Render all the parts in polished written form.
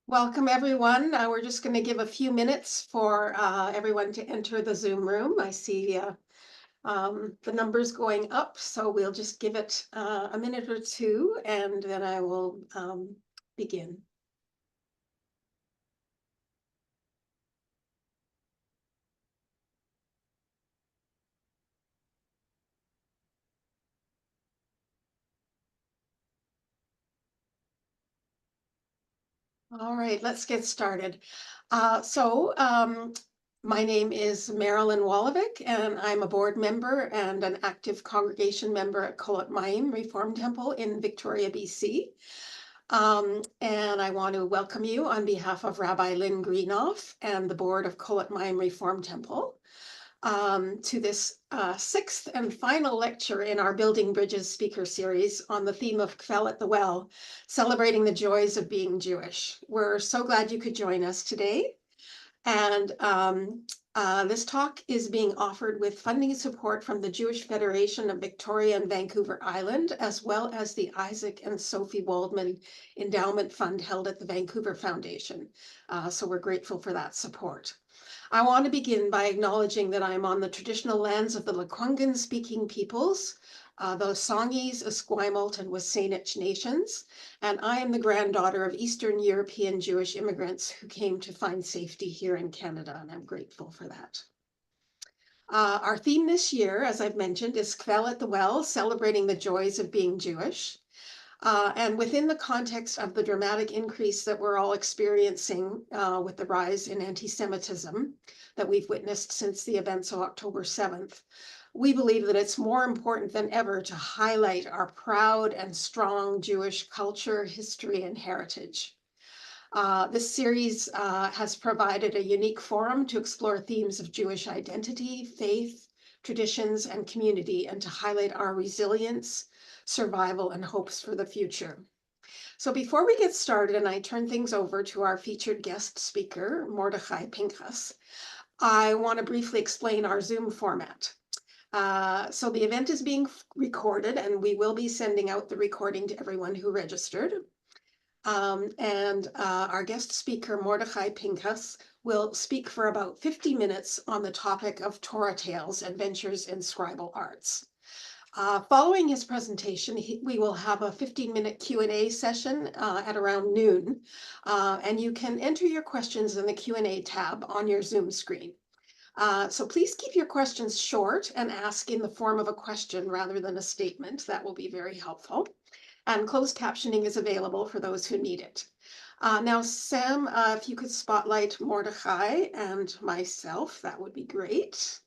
Welcome, everyone. We're just going to give a few minutes for everyone to enter the Zoom room. I see the numbers going up, so we'll just give it a minute or two, and then I will begin. All right, let's get started. My name is Marilyn Wolovic, and I'm a board member and an active congregation member at Kolot Mayim Reform Temple in Victoria, BC. And I want to welcome you on behalf of Rabbi Lynn Greenoff and the board of Kolot Mayim Reform Temple to this sixth and final lecture in our Building Bridges speaker series on the theme of Kvel at the Well, celebrating the joys of being Jewish. We're so glad you could join us today. And this talk is being offered with funding support from the Jewish Federation of Victoria and Vancouver Island, as well as the Isaac and Sophie Waldman Endowment Fund held at the Vancouver Foundation. So we're grateful for that support. I want to begin by acknowledging that I'm on the traditional lands of the Lekwungen speaking peoples, the Songhees, Esquimalt, and Wasanich nations, and I am the granddaughter of Eastern European Jewish immigrants who came to find safety here in Canada, and I'm grateful for that. Our theme this year, as I've mentioned, is Kvel at the Well, celebrating the joys of being Jewish. And within the context of the dramatic increase that we're all experiencing with the rise in anti-Semitism that we've witnessed since the events of October 7th, we believe that it's more important than ever to highlight our proud and strong Jewish culture, history, and heritage. This series has provided a unique forum to explore themes of Jewish identity, faith, traditions, and community, and to highlight our resilience, survival, and hopes for the future. So before we get started and I turn things over to our featured guest speaker, Mordechai Pinchas, I want to briefly explain our Zoom format. So the event is being recorded, and we will be sending out the recording to everyone who registered. Our guest speaker, Mordechai Pinchas, will speak for about 50 minutes on the topic of Torah tales, adventures in scribal arts. Following his presentation, we will have a 15-minute Q&A session at around noon, and you can enter your questions in the Q&A tab on your Zoom screen. So please keep your questions short and ask in the form of a question rather than a statement. That will be very helpful. And closed captioning is available for those who need it. Now, Sam, if you could spotlight Mordechai and myself, that would be great.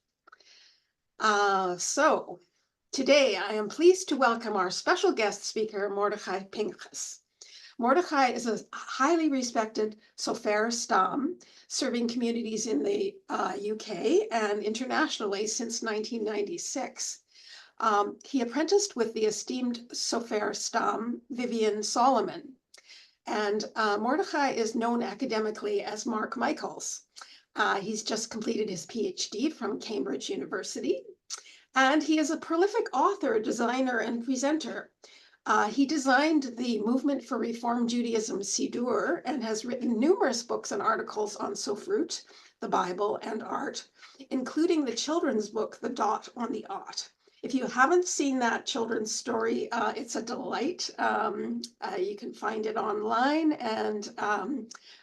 So today I am pleased to welcome our special guest speaker, Mordechai Pinchas. Mordechai is a highly respected Sofer STa, serving communities in the UK and internationally since 1996. He apprenticed with the esteemed Sofer STa, Vivian Solomon. And Mordechai is known academically as Mark Michaels. He's just completed his PhD from Cambridge University. And he is a prolific author, designer, and presenter. He designed the Movement for Reform Judaism, Sidur, and has written numerous books and articles on Sofrut, the Bible, and art, including the children's book, The Dot on the Ot. If you haven't seen that children's story, it's a delight. You can find it online and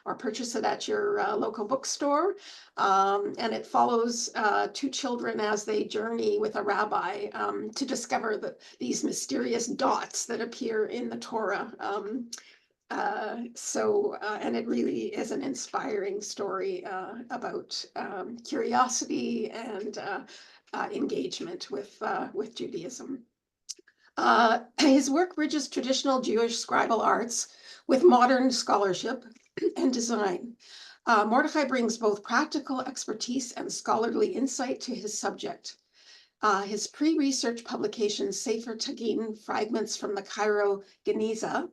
or purchase it at your local bookstore. And it follows two children as they journey with a rabbi to discover these mysterious dots that appear in the Torah. And it really is an inspiring story about curiosity and engagement with Judaism. His work bridges traditional Jewish scribal arts with modern scholarship and design. Mordechai brings both practical expertise and scholarly insight to his subject. His pre-research publication, Sefer Tagin, Fragments from the Cairo Geniza,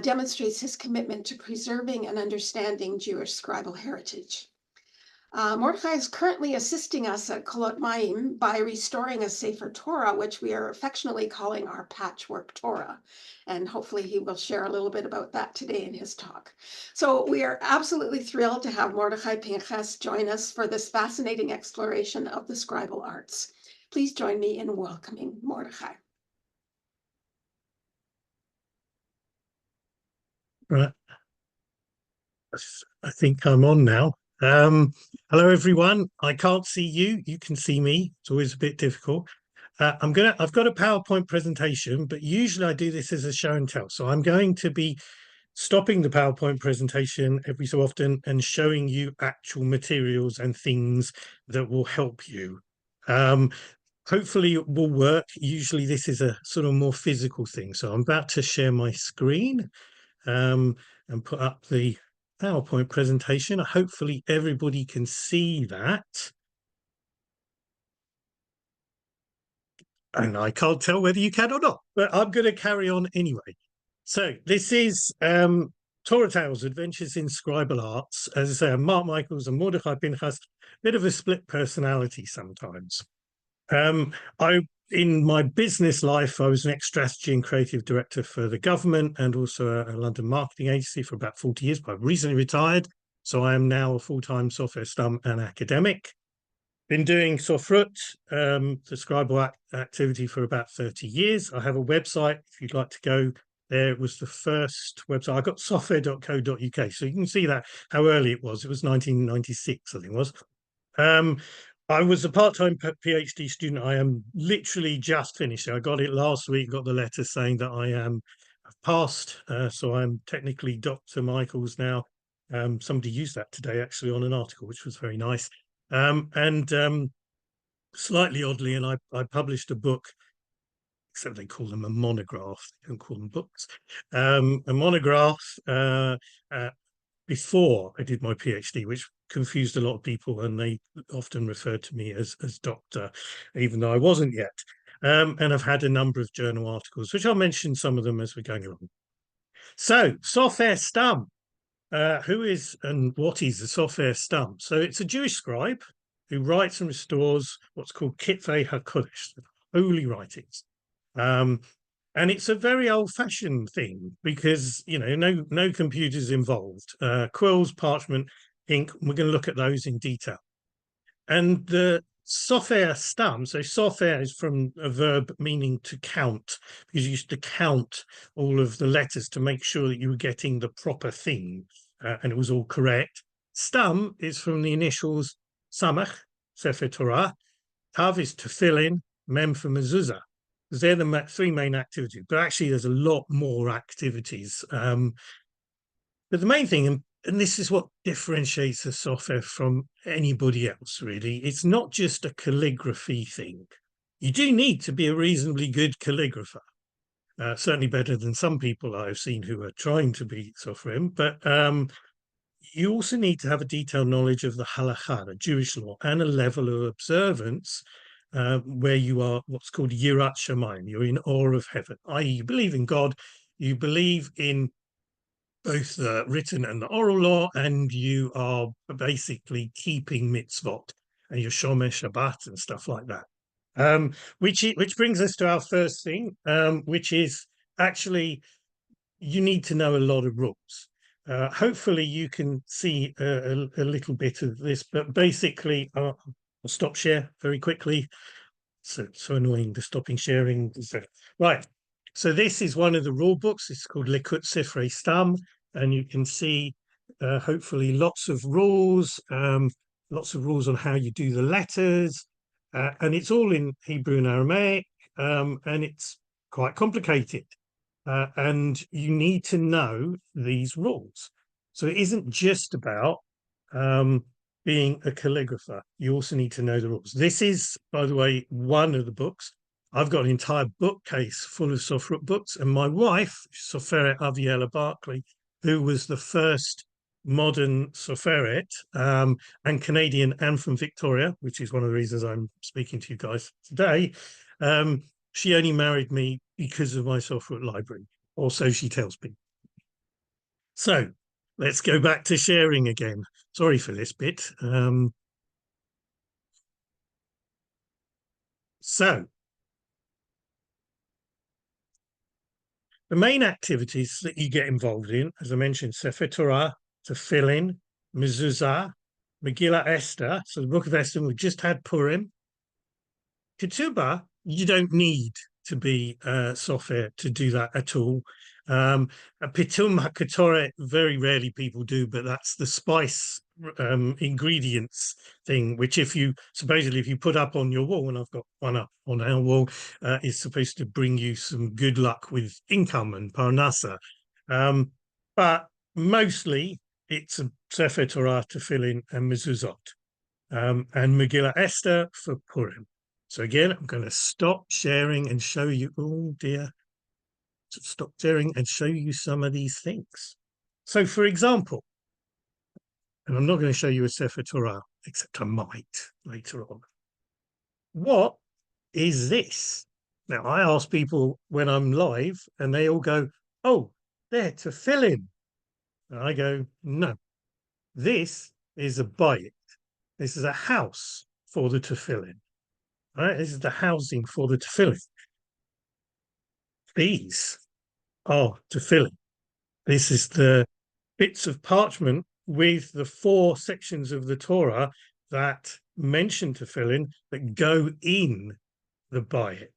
demonstrates his commitment to preserving and understanding Jewish scribal heritage. Mordechai is currently assisting us at Kolot Maim by restoring a Sefer Torah, which we are affectionately calling our Patchwork Torah. And hopefully he will share a little bit about that today in his talk. So we are absolutely thrilled to have Mordechai Pinchas join us for this fascinating exploration of the scribal arts. Please join me in welcoming Mordechai. Right. I think I'm on now. Hello, everyone. I can't see you. You can see me. It's always a bit difficult. I've got a PowerPoint presentation, but usually I do this as a show and tell. So I'm going to be stopping the PowerPoint presentation every so often and showing you actual materials and things that will help you. Hopefully it will work. Usually this is a sort of more physical thing. So I'm about to share my screen and put up the PowerPoint presentation. Hopefully everybody can see that. And I can't tell whether you can or not, but I'm going to carry on anyway. So this is Torah Tales, Adventures in Scribal Arts. As I say, Mark Michaels and Mordechai Pinchas, bit of a split personality sometimes. In my business life, I was an ex-strategy and creative director for the government and also a London marketing agency for about 40 years, but I've recently retired. So I am now a full-time Sofer STa and academic. Been doing Sofrut, the scribal activity, for about 30 years. I have a website if you'd like to go there. It was the first website. I got software.co.uk. So you can see that how early it was. It was 1996, I think it was. I was a part-time PhD student. I am literally just finished. I got it last week, got the letter saying that I am passed. So I'm technically Dr. Michaels now. Somebody used that today actually on an article, which was very nice. Slightly oddly, and I published a book, except they call them a monograph. They don't call them books. A monograph before I did my PhD, which confused a lot of people, and they often referred to me as doctor, even though I wasn't yet. And I've had a number of journal articles, which I'll mention some of them as we're going along. So, Sofer STa. Who is and what is a Sofer STa? So it's a Jewish scribe who writes and restores what's called Kitvei HaKodesh, holy writings. And it's a very old-fashioned thing because, you know, no computers involved. Quills, parchment, ink. We're going to look at those in detail. And the Sofer STa, so Sofer is from a verb meaning to count, because you used to count all of the letters to make sure that you were getting the proper thing, and it was all correct. Stam is from the initials Samach, Sifrey Torah, Tav is tefillin, Mem for mezuzot. Because they're the three main activities, but actually there's a lot more activities. But the main thing, and this is what differentiates a software from anybody else, really, it's not just a calligraphy thing. You do need to be a reasonably good calligrapher, certainly better than some people I've seen who are trying to be software, but you also need to have a detailed knowledge of the halakha, the Jewish law, and a level of observance where you are what's called yirat shamayim. You're in awe of heaven, i.e. you believe in God, you believe in both the written and the oral law, and you are basically keeping mitzvot and your shomer Shabbat and stuff like that. Which brings us to our first thing, which is actually you need to know a lot of rules. Hopefully you can see a little bit of this, but basically I'll stop share very quickly. So annoying, the stopping sharing. Right. So this is one of the rule books. It's called Likut Sifrey STa, and you can see hopefully lots of rules on how you do the letters, and it's all in Hebrew and Aramaic, and it's quite complicated. And you need to know these rules. So it isn't just about being a calligrapher. You also need to know the rules. This is, by the way, one of the books. I've got an entire bookcase full of Sofrut books, and my wife, Soferet Aviela Barclay, who was the first modern Soferet, and Canadian and from Victoria, which is one of the reasons I'm speaking to you guys today. She only married me because of my Sofrut library, or so she tells me. So let's go back to sharing again. Sorry for this bit. So the main activities that you get involved in, as I mentioned, Sifrey Torah, tefillin, mezuzot, megillah Esther. So the Book of Esther, we've just had Purim. Ketubah, you don't need to be sofer to do that at all. A pitum hakatoret, very rarely people do, but that's the spice ingredients thing, which if you put up on your wall, and I've got one up on our wall, is supposed to bring you some good luck with income and parnasa. But mostly it's a Sefer Torah, tefillin, and mezuzot, and megillah Esther for Purim. So again, I'm going to stop sharing and show you. Oh dear. Stop sharing and show you some of these things. So for example, and I'm not going to show you a Sefer Torah, except I might later on. What is this? Now, I ask people when I'm live and they all go, oh, they're tefillin. And I go, no, this is a bayit. This is a house for the tefillin. Right? This is the housing for the tefillin. These are tefillin. This is the bits of parchment with the 4 sections of the Torah that mention tefillin that go in the bayit.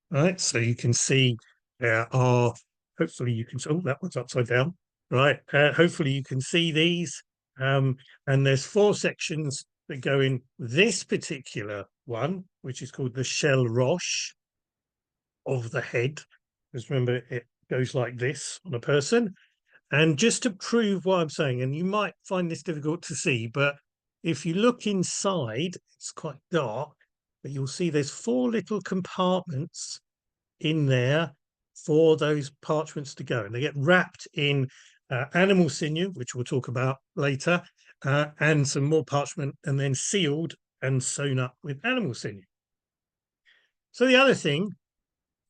Right, so you can see there are. Hopefully, you can. Oh, that one's upside down. Right. Hopefully, you can see these. And there's 4 sections that go in this particular one, which is called the shell rosh of the head. Because remember, it goes like this on a person. And just to prove what I'm saying, and you might find this difficult to see, but if you look inside, it's quite dark, but you'll see there's 4 little compartments in there for those parchments to go. And they get wrapped in animal sinew, which we'll talk about later, and some more parchment, and then sealed and sewn up with animal sinew. So the other thing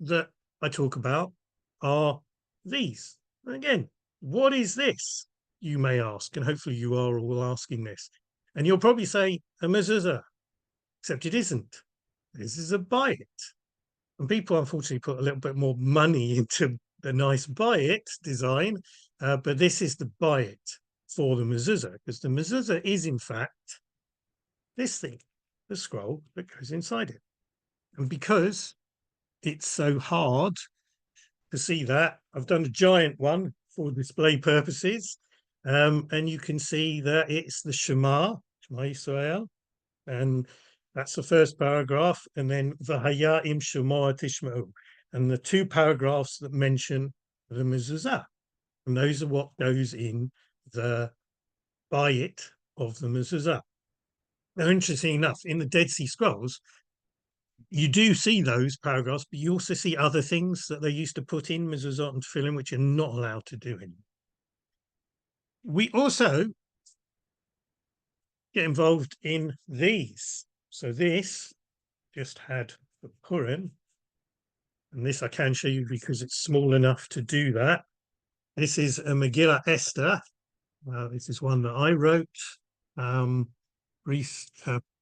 that I talk about are these. And again, what is this? You may ask, and hopefully you are all asking this. And you'll probably say a mezuzah, except it isn't. This is a bayit. And people unfortunately put a little bit more money into the nice bayit design, but this is the bayit for the mezuzah, because the mezuzah is in fact this thing, the scroll that goes inside it. And because it's so hard to see that, I've done a giant one for display purposes, and you can see that it's the Shema Yisrael, and that's the first paragraph, and then V'haya im Shema Tishma'u, and the 2 paragraphs that mention the mezuzah, and those are what goes in the bayit of the mezuzah. Now, interesting enough, in the Dead Sea Scrolls, you do see those paragraphs, but you also see other things that they used to put in mezuzot and tefillin, which you're not allowed to do anymore. We also get involved in these. So this just had the Purim, and this I can show you because it's small enough to do that. This is a megillah Esther. This is one that I wrote a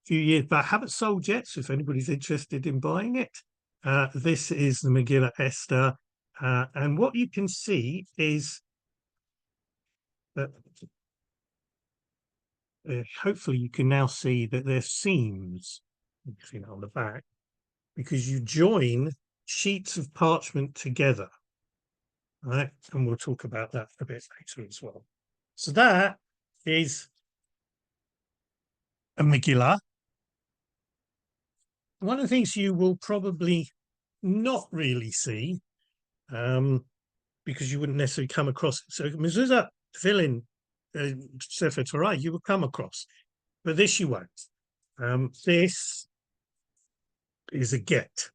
few years back. I haven't sold yet, so if anybody's interested in buying it, this is the megillah Esther. And what you can see is that hopefully you can now see that there's seams. You can see that on the back, because you join sheets of parchment together. Right, and we'll talk about that a bit later as well. So that is a megillah. One of the things you will probably not really see, because you wouldn't necessarily come across it. So mezuzah, tefillin, Sefer Torah, you will come across, but this you won't. This is a get.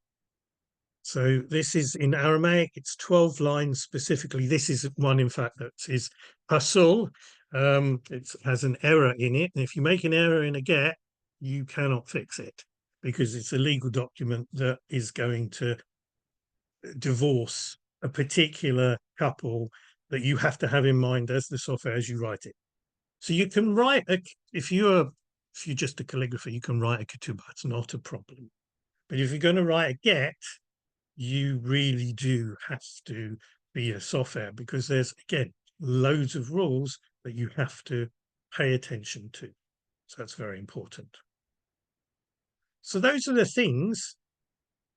So this is in Aramaic, it's 12 lines specifically. This is one, in fact, that is pasul. It has an error in it. And if you make an error in a get, you cannot fix it, because it's a legal document that is going to divorce a particular couple that you have to have in mind as the software as you write it. So you can write if you're just a calligrapher, you can write a ketubah. It's not a problem. But if you're going to write a get, you really do have to be a software, because there's, again, loads of rules that you have to pay attention to. So that's very important. So those are the things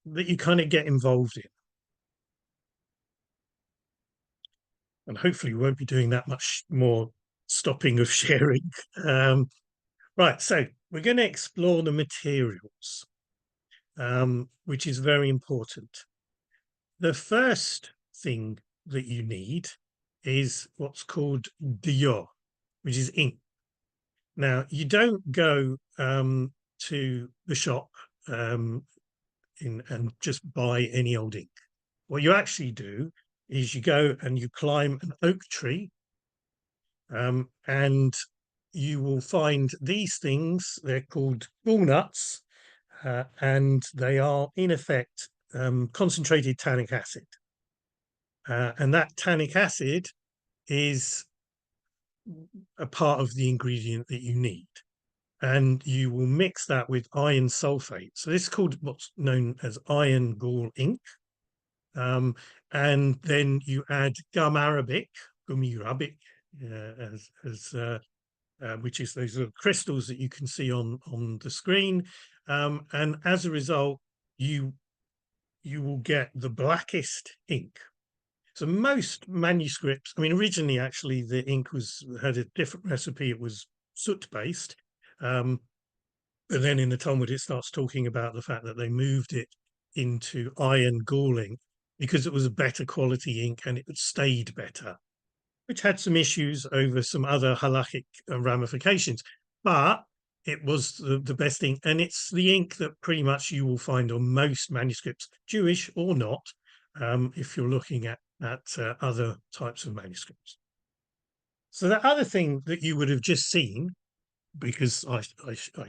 that you kind of get involved in. And hopefully we won't be doing that much more stopping of sharing. Right, so we're going to explore the materials, which is very important. The first thing that you need is what's called dior, which is ink. Now, you don't go to the shop and just buy any old ink. What you actually do is you go and you climb an oak tree, and you will find these things. They're called walnuts, and they are, in effect, concentrated tannic acid. And that tannic acid is a part of the ingredient that you need. And you will mix that with iron sulfate. So this is called what's known as iron gall ink. And then you add gum arabic, which is those little crystals that you can see on the screen. And as a result, you will get the blackest ink. So most manuscripts, I mean, originally, actually, the ink had a different recipe. It was soot-based. But then in the Talmud, it starts talking about the fact that they moved it into iron gall ink because it was a better quality ink and it stayed better, which had some issues over some other halakhic ramifications. But it was the best ink, and it's the ink that pretty much you will find on most manuscripts, Jewish or not, if you're looking at other types of manuscripts. So the other thing that you would have just seen, because I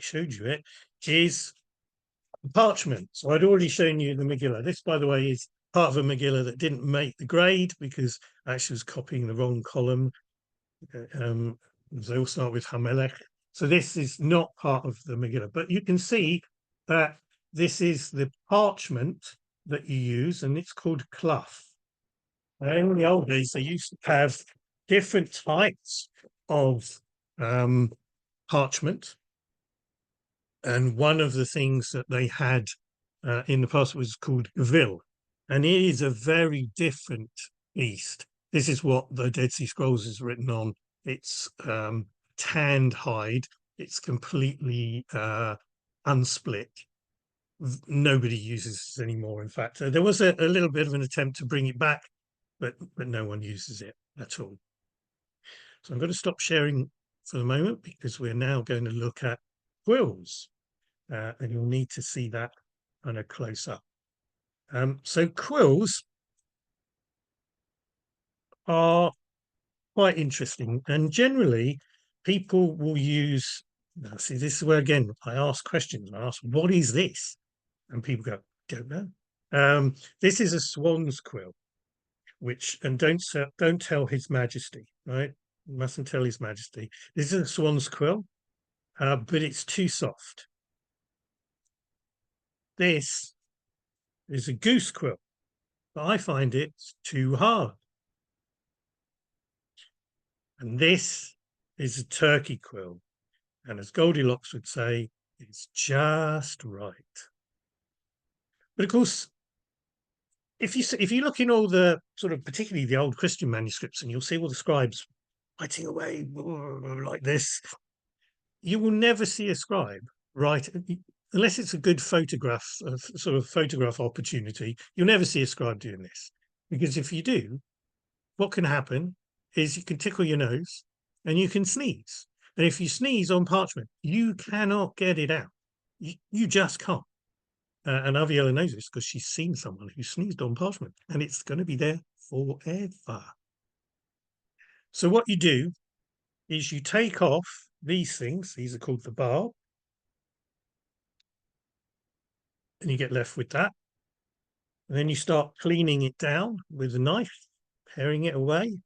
showed you it, is parchment. So I'd already shown you the megillot. This, by the way, is part of a megillot that didn't make the grade because I actually was copying the wrong column. They all start with Hamelech. So this is not part of the megillot, but you can see that this is the parchment that you use, and it's called cloth. In the old days, they used to have different types of parchment. And one of the things that they had in the past was called vil. And it is a very different beast. This is what the Dead Sea Scrolls is written on. It's tanned hide. It's completely unsplit. Nobody uses this anymore. In fact, there was a little bit of an attempt to bring it back, but no one uses it at all. So I'm going to stop sharing for the moment because we're now going to look at quills, and you'll need to see that on a close up. So quills are quite interesting, and generally people will use, see, this is where again I ask questions. I ask, what is this? And people go, don't know. This is a swan's quill, and don't tell His Majesty, right? You mustn't tell His Majesty. This is a swan's quill, but it's too soft. This is a goose quill, but I find it too hard. And this is a turkey quill, and as Goldilocks would say, it's just right. But of course, if you look in all the sort of, particularly the old Christian manuscripts, and you'll see all the scribes writing away like this, you will never see a scribe write, unless it's a good photograph, sort of photograph opportunity. You'll never see a scribe doing this, because if you do, what can happen is you can tickle your nose and you can sneeze. And if you sneeze on parchment, you cannot get it out. You just can't. And Aviella knows this because she's seen someone who sneezed on parchment, and it's going to be there forever. So what you do is you take off these things. These are called the barb. And you get left with that. And then you start cleaning it down with a knife, paring it away.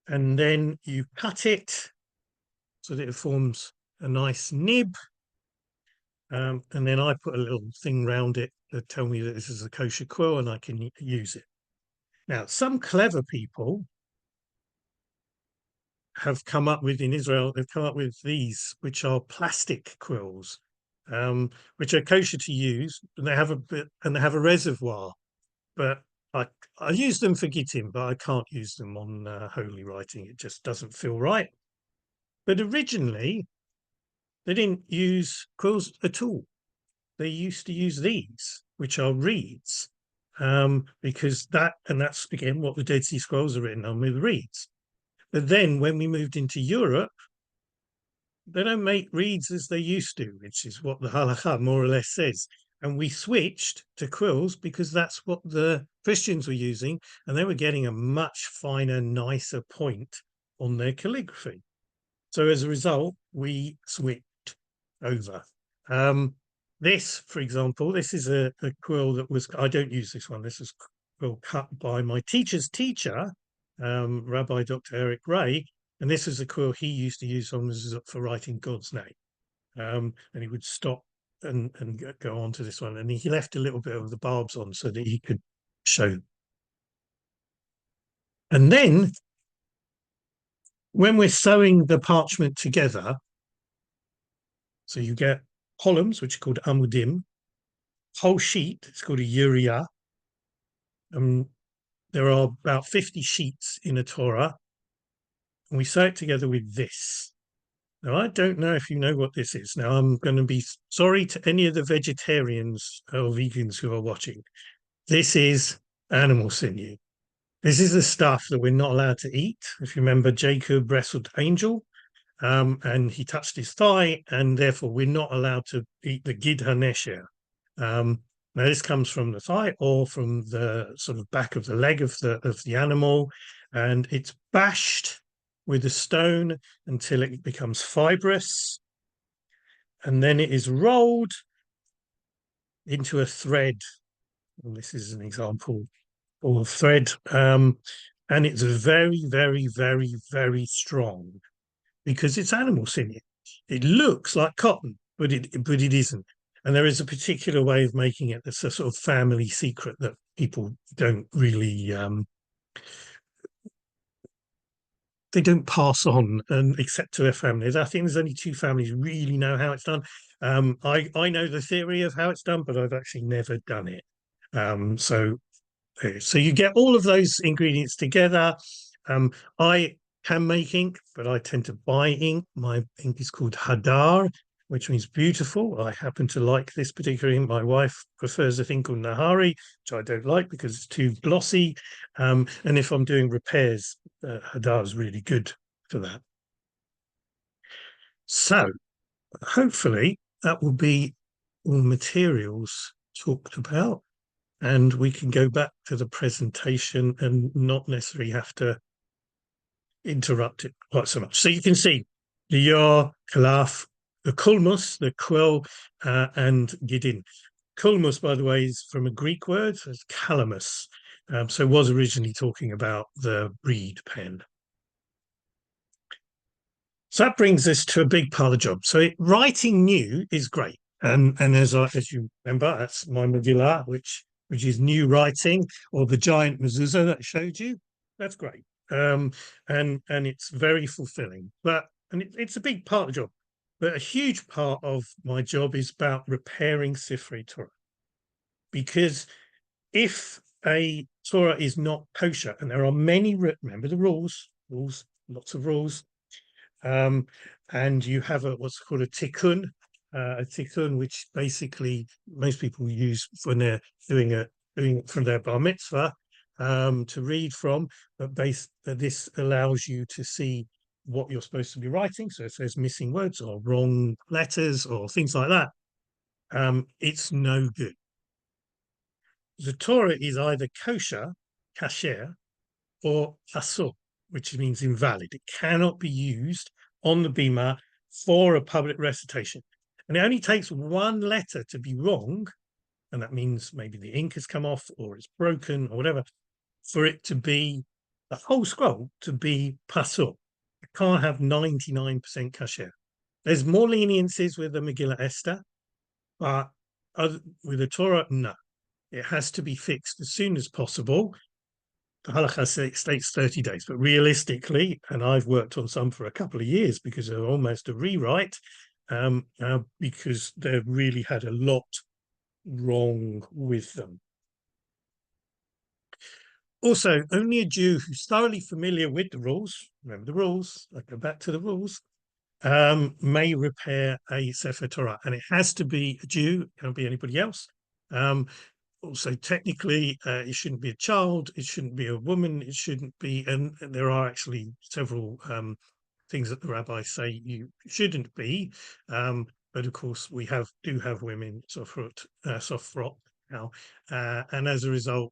and then you cut it so that it forms a nice nib. And then I put a little thing round it to tell me that this is a kosher quill and I can use it. Now, some clever people have come up with, in Israel, they've come up with these, which are plastic quills, which are kosher to use, and they have a reservoir. But I use them for gittin, but I can't use them on holy writing. It just doesn't feel right. But originally, they didn't use quills at all. They used to use these, which are reeds, because that's again what the Dead Sea Scrolls are written on, with reeds. But then when we moved into Europe, they don't make reeds as they used to, which is what the halakha more or less says. And we switched to quills because that's what the Christians were using, and they were getting a much finer, nicer point on their calligraphy. So as a result, we switched over. This, for example, this is a quill that was, I don't use this one. This was quill cut by my teacher's teacher, Rabbi Dr. Eric Ray. And this was a quill he used to use on mezuzot for writing God's name. And he would stop and go on to this one. And he left a little bit of the barbs on so that he could show. And then when we're sewing the parchment together, so you get columns, which are called amudim, whole sheet, it's called a uriah. There are about 50 sheets in a Torah, and we sew it together with this. Now, I don't know if you know what this is. Now, I'm going to be sorry to any of the vegetarians or vegans who are watching. This is animal sinew. This is the stuff that we're not allowed to eat. If you remember, Jacob wrestled angel, and he touched his thigh, and therefore we're not allowed to eat the gid hanesher. Now, this comes from the thigh or from the sort of back of the leg of the animal, and it's bashed with a stone until it becomes fibrous, and then it is rolled into a thread. And this is an example of thread, and it's very, very, very, very strong because it's animal sinew. It looks like cotton, but it isn't. And there is a particular way of making it that's a sort of family secret that people don't really they don't pass on and except to their families. I think there's only two families who really know how it's done. I know the theory of how it's done, but I've actually never done it. So you get all of those ingredients together. I can make ink, but I tend to buy ink. My ink is called Hadar, which means beautiful. I happen to like this particular ink. My wife prefers a thing called Nahari, which I don't like because it's too glossy. And if I'm doing repairs, Hadar is really good for that. So hopefully that will be all materials talked about, and we can go back to the presentation and not necessarily have to interrupt it quite so much. So you can see the yar, kalaf, the kulmus, the quill, and gittin. Kulmus, by the way, is from a Greek word, so it's calamus. So was originally talking about the reed pen. So that brings us to a big part of the job. So writing new is great. And as you remember, that's my megillot, which is new writing, or the giant mezuzah that I showed you. That's great. And it's very fulfilling. It's a big part of the job. But a huge part of my job is about repairing Sifrey Torah. Because if a Torah is not kosher, and there are many, remember the rules, lots of rules, and you have what's called a tikkun, which basically most people use when they're doing it from their bar mitzvah to read from, but this allows you to see what you're supposed to be writing. So if there's missing words or wrong letters or things like that, it's no good. The Torah is either kosher, kasher, or asur, which means invalid. It cannot be used on the bima for a public recitation. And it only takes one letter to be wrong, and that means maybe the ink has come off or it's broken or whatever, for it to be the whole scroll to be pasul. It can't have 99% kasher. There's more leniencies with the megillot STa, but with the Torah, no. It has to be fixed as soon as possible. The halakha states 30 days, but realistically, and I've worked on some for a couple of years because they're almost a rewrite, because they've really had a lot wrong with them. Also, only a Jew who's thoroughly familiar with the rules, remember the rules, I go back to the rules, may repair a Sefer Torah, and it has to be a Jew, it can't be anybody else. Also, technically, it shouldn't be a child, it shouldn't be a woman, it shouldn't be, and there are actually several things that the rabbis say you shouldn't be. But of course, we do have women sofrot now, and as a result,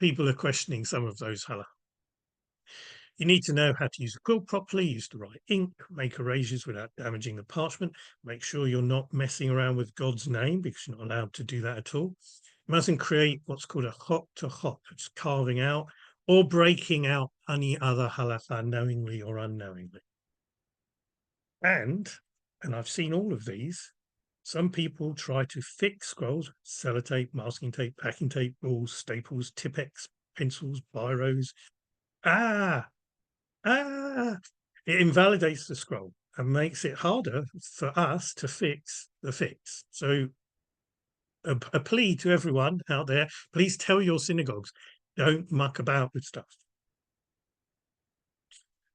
people are questioning some of those halakha. You need to know how to use a quill properly, use the right ink, make erasures without damaging the parchment, make sure you're not messing around with God's name because you're not allowed to do that at all. You mustn't create what's called a chok to chok, which is carving out or breaking out any other halakha knowingly or unknowingly. And I've seen all of these, some people try to fix scrolls, sellotape, masking tape, packing tape, balls, staples, Tipp-Ex, pencils, biros. It invalidates the scroll and makes it harder for us to fix the fix. So a plea to everyone out there, please tell your synagogues, don't muck about with stuff.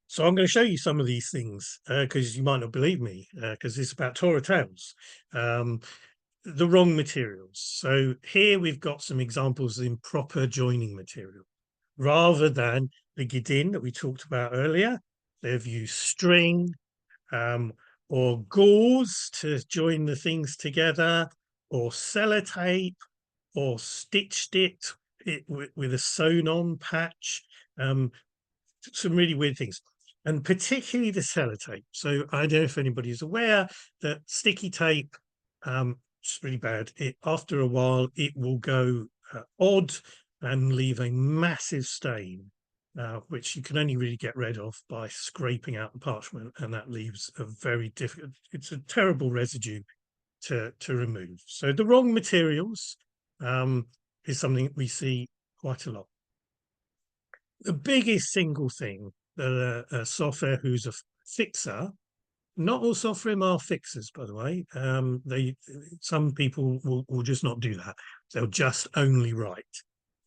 So I'm going to show you some of these things because you might not believe me because it's about Torah tales. The wrong materials. So here we've got some examples of improper joining material. Rather than the gittin that we talked about earlier, they've used string or gauze to join the things together, or sellotape, or stitched it with a sewn-on patch. Some really weird things, and particularly the sellotape. So I don't know if anybody is aware that sticky tape, it's really bad. After a while, it will go odd and leave a massive stain, which you can only really get rid of by scraping out the parchment, and that leaves a very difficult, it's a terrible residue to remove. So the wrong materials is something we see quite a lot. The biggest single thing that a sofer who's a fixer, not all sofrim are fixers, by the way. Some people will just not do that. They'll just only write.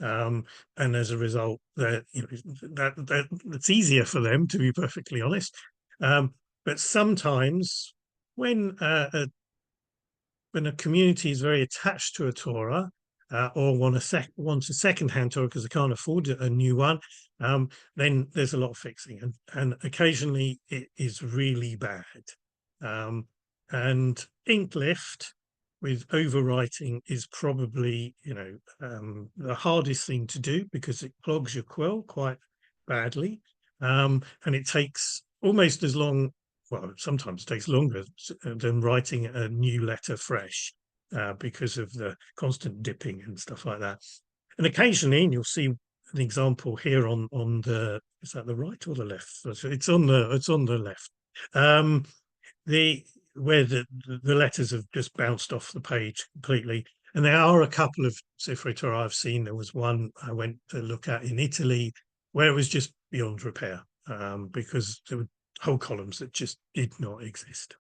And as a result, that's easier for them, to be perfectly honest. But sometimes when a community is very attached to a Torah, or wants a second-hand Torah because they can't afford a new one, then there's a lot of fixing, and occasionally it is really bad. And ink lift with overwriting is probably, the hardest thing to do because it clogs your quill quite badly, and it takes almost as long. Well, sometimes it takes longer than writing a new letter fresh because of the constant dipping and stuff like that. And occasionally, and you'll see an example here on the, is that the right or the left? It's on the left. Where the letters have just bounced off the page completely. And there are a couple of Sifrey Torah I've seen. There was one I went to look at in Italy where it was just beyond repair because there were whole columns that just did not exist.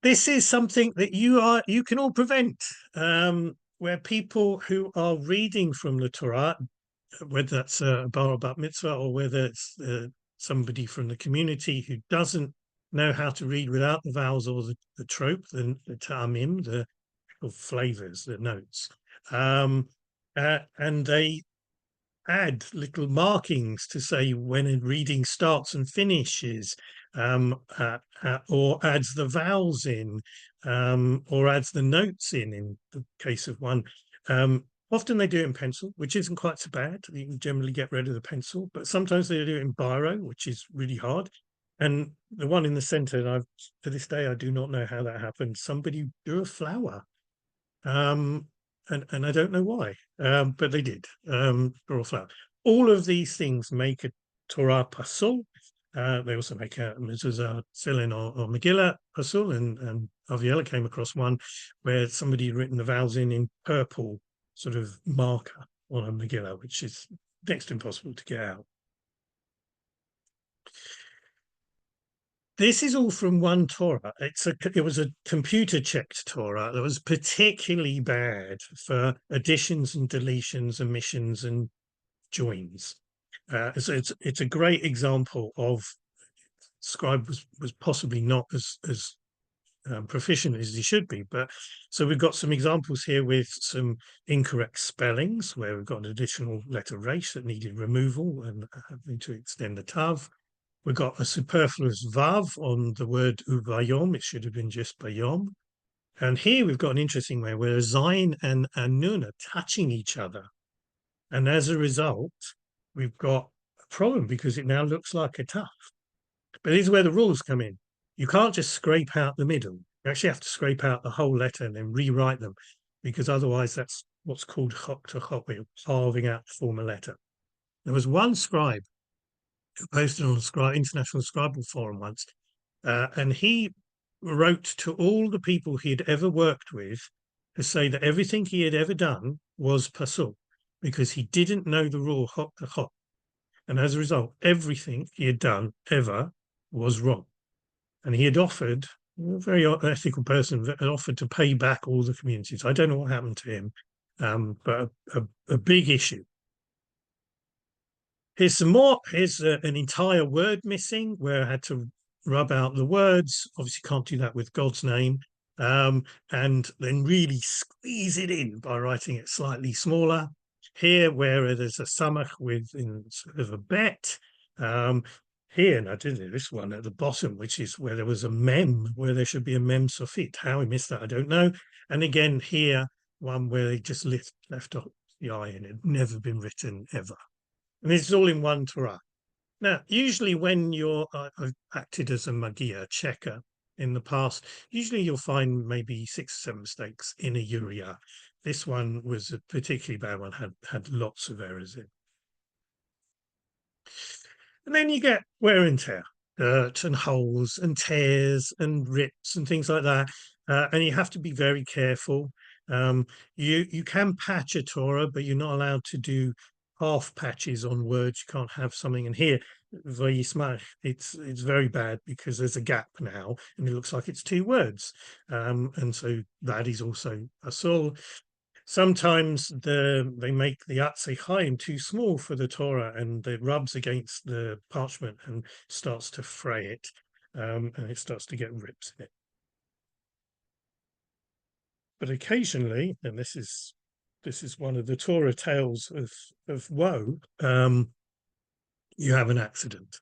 This is something that you can all prevent, where people who are reading from the Torah, whether that's a bar or bat mitzvah or whether it's somebody from the community who doesn't know how to read without the vowels or the trope, the ta'amim, the flavors, the notes, and they add little markings to say when a reading starts and finishes, or adds the vowels in, or adds the notes in the case of one. Often they do it in pencil, which isn't quite so bad. You can generally get rid of the pencil, but sometimes they do it in biro, which is really hard. And the one in the center, and to this day, I do not know how that happened. Somebody drew a flower. and I don't know why, but they did. Or flower. All of these things make a Torah pasul. They also make a mezuzot, tefillin, or megillot pasul. And Aviella came across one where somebody had written the vowels in purple sort of marker on a megillah, which is next to impossible to get out. This is all from one Torah. It was a computer checked Torah that was particularly bad for additions and deletions, omissions and joins. So it's a great example of Scribe was possibly not as proficient as he should be. But so we've got some examples here with some incorrect spellings where we've got an additional letter resh that needed removal and having to extend the tav. We've got a superfluous vav on the word uvayom. It should have been just bayom. And here we've got an interesting way where zayin and nun are touching each other. And as a result, we've got a problem because it now looks like a taf. But this is where the rules come in. You can't just scrape out the middle. You actually have to scrape out the whole letter and then rewrite them, because otherwise that's what's called chok to chok, where you're carving out the former letter. There was one scribe who posted on the International Scribal Forum once, and he wrote to all the people he had ever worked with to say that everything he had ever done was pasul, because he didn't know the rule chok to chok. And as a result, everything he had done ever was wrong. And he had offered, a very ethical person, had offered to pay back all the communities. I don't know what happened to him, but a big issue. Here's some more. Here's an entire word missing where I had to rub out the words. Obviously can't do that with God's name. And then really squeeze it in by writing it slightly smaller. Here, where there's a samach with sort of a bet. Here, and I did this one at the bottom, which is where there was a mem, where there should be a mem sofit. How we missed that, I don't know. And again, here, one where they just left off the I and it had never been written ever. And this is all in one Torah. Now, usually when I've acted as a magia checker in the past, usually you'll find maybe 6 or 7 mistakes in a Uriah. This one was a particularly bad one, had lots of errors in. And then you get wear and tear, dirt and holes and tears and rips and things like that. And you have to be very careful. You can patch a Torah, but you're not allowed to do half patches on words. You can't have something in here. It's very bad because there's a gap now and it looks like it's 2 words. And so that is also a soul. Sometimes they make the Chaim too small for the Torah and it rubs against the parchment and starts to fray it, and it starts to get rips in it. But occasionally, and this is one of the Torah tales of woe, you have an accident.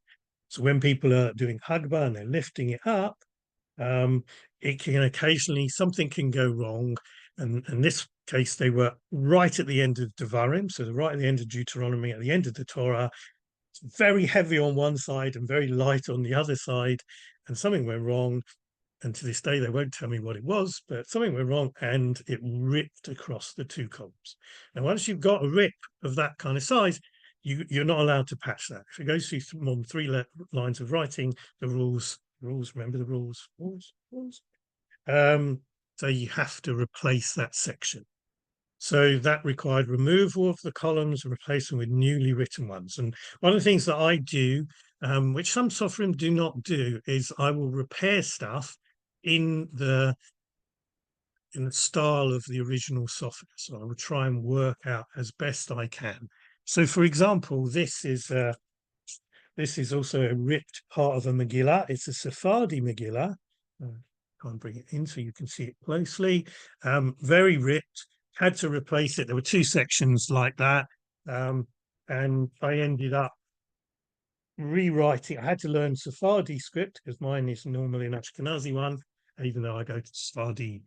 So when people are doing Hagba and they're lifting it up, it can occasionally, something can go wrong. And in this case, they were right at the end of Devarim, so they're right at the end of Deuteronomy, at the end of the Torah. It's very heavy on one side and very light on the other side, and something went wrong. And to this day, they won't tell me what it was, but something went wrong and it ripped across the 2 columns. Now, once you've got a rip of that kind of size, you're not allowed to patch that. If it goes through more than 3 lines of writing, the rules, remember the rules. So you have to replace that section. So that required removal of the columns and replace them with newly written ones. And one of the things that I do, which some software do not do, is I will repair stuff in the style of the original software. So I will try and work out as best I can. So, for example, this is also a ripped part of a Megillah. It's a Sephardi Megillah. Can't bring it in so you can see it closely. Very ripped. Had to replace it. There were 2 sections like that, and I ended up rewriting. I had to learn Sephardi script because mine is normally an Ashkenazi one, even though I go to Sephardi,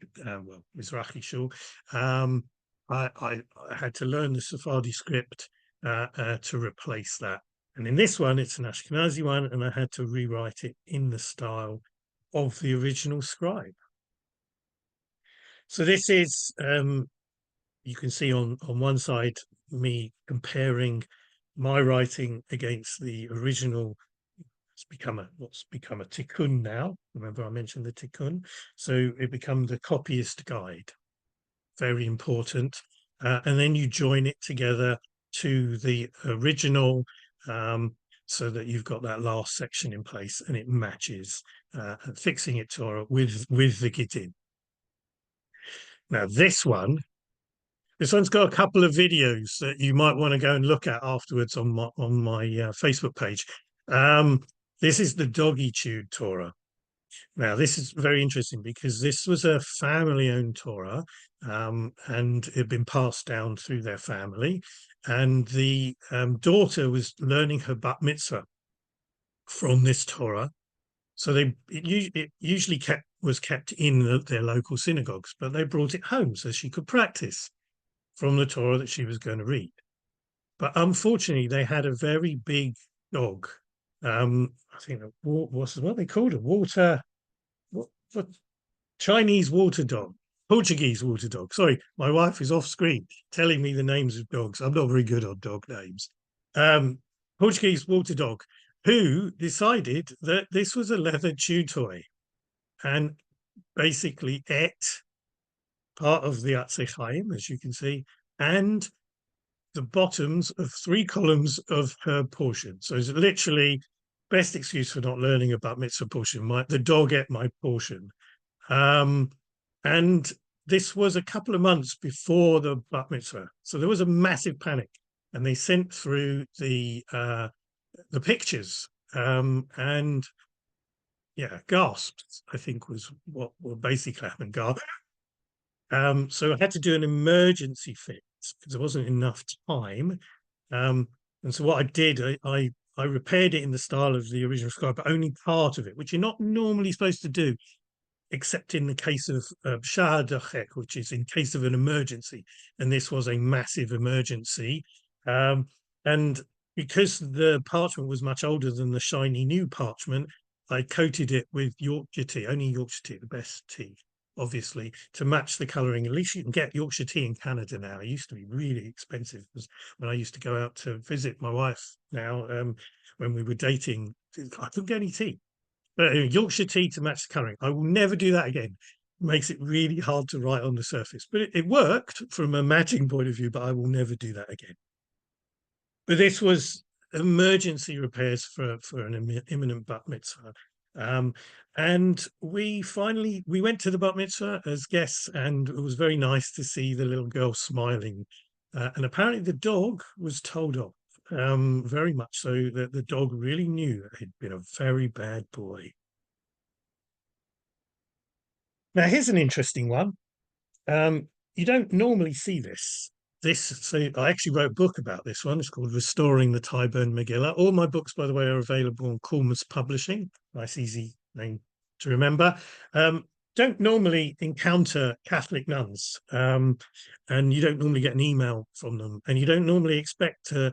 Mizrahi shul. I had to learn the Sephardi script to replace that. And in this one, it's an Ashkenazi one, and I had to rewrite it in the style of the original scribe. So this is you can see on one side me comparing my writing against the original. What's become a tikkun now. Remember, I mentioned the tikkun, so it becomes the copyist guide. Very important, and then you join it together to the original, so that you've got that last section in place and it matches, fixing it Torah with the gittin. Now this one's got a couple of videos that you might want to go and look at afterwards on my Facebook page. This is the doggy chewed Torah. Now, this is very interesting because this was a family-owned Torah, and it had been passed down through their family. And the daughter was learning her bat mitzvah from this Torah. So it usually was kept in their local synagogues, but they brought it home so she could practice from the Torah that she was going to read. But unfortunately, they had a very big dog. I think what they called it, what Chinese water dog, Portuguese water dog. Sorry, my wife is off screen telling me the names of dogs. I'm not very good on dog names. Portuguese water dog, who decided that this was a leather chew toy and basically ate part of the Chaim, as you can see, and the bottoms of 3 columns of her portion. So it's literally best excuse for not learning about mitzvah portion. The dog ate my portion. And this was a couple of months before the bat mitzvah. So there was a massive panic, and they sent through the pictures, and yeah, gasps, I think was what basically happened. So I had to do an emergency fix because there wasn't enough time. And so what I did, I repaired it in the style of the original scribe, but only part of it, which you're not normally supposed to do, except in the case of halakhic, which is in case of an emergency. And this was a massive emergency. And because the parchment was much older than the shiny new parchment, I coated it with Yorkshire tea, only Yorkshire tea, the best tea, obviously, to match the colouring. At least you can get Yorkshire tea in Canada now. It used to be really expensive because when I used to go out to visit my wife now, when we were dating, I couldn't get any tea. But anyway, Yorkshire tea to match the colouring. I will never do that again. It makes it really hard to write on the surface. But it worked from a matching point of view, but I will never do that again. But this was emergency repairs for an imminent bat mitzvah. And we went to the bat mitzvah as guests, and it was very nice to see the little girl smiling. And apparently the dog was told off, very much so that the dog really knew that he'd been a very bad boy. Now, here's an interesting one. You don't normally see this. So I actually wrote a book about this one. It's called Restoring the Tyburn Megillah. All my books, by the way, are available on Coolmus Publishing. Nice, easy name to remember. Don't normally encounter Catholic nuns, and you don't normally get an email from them, and you don't normally expect to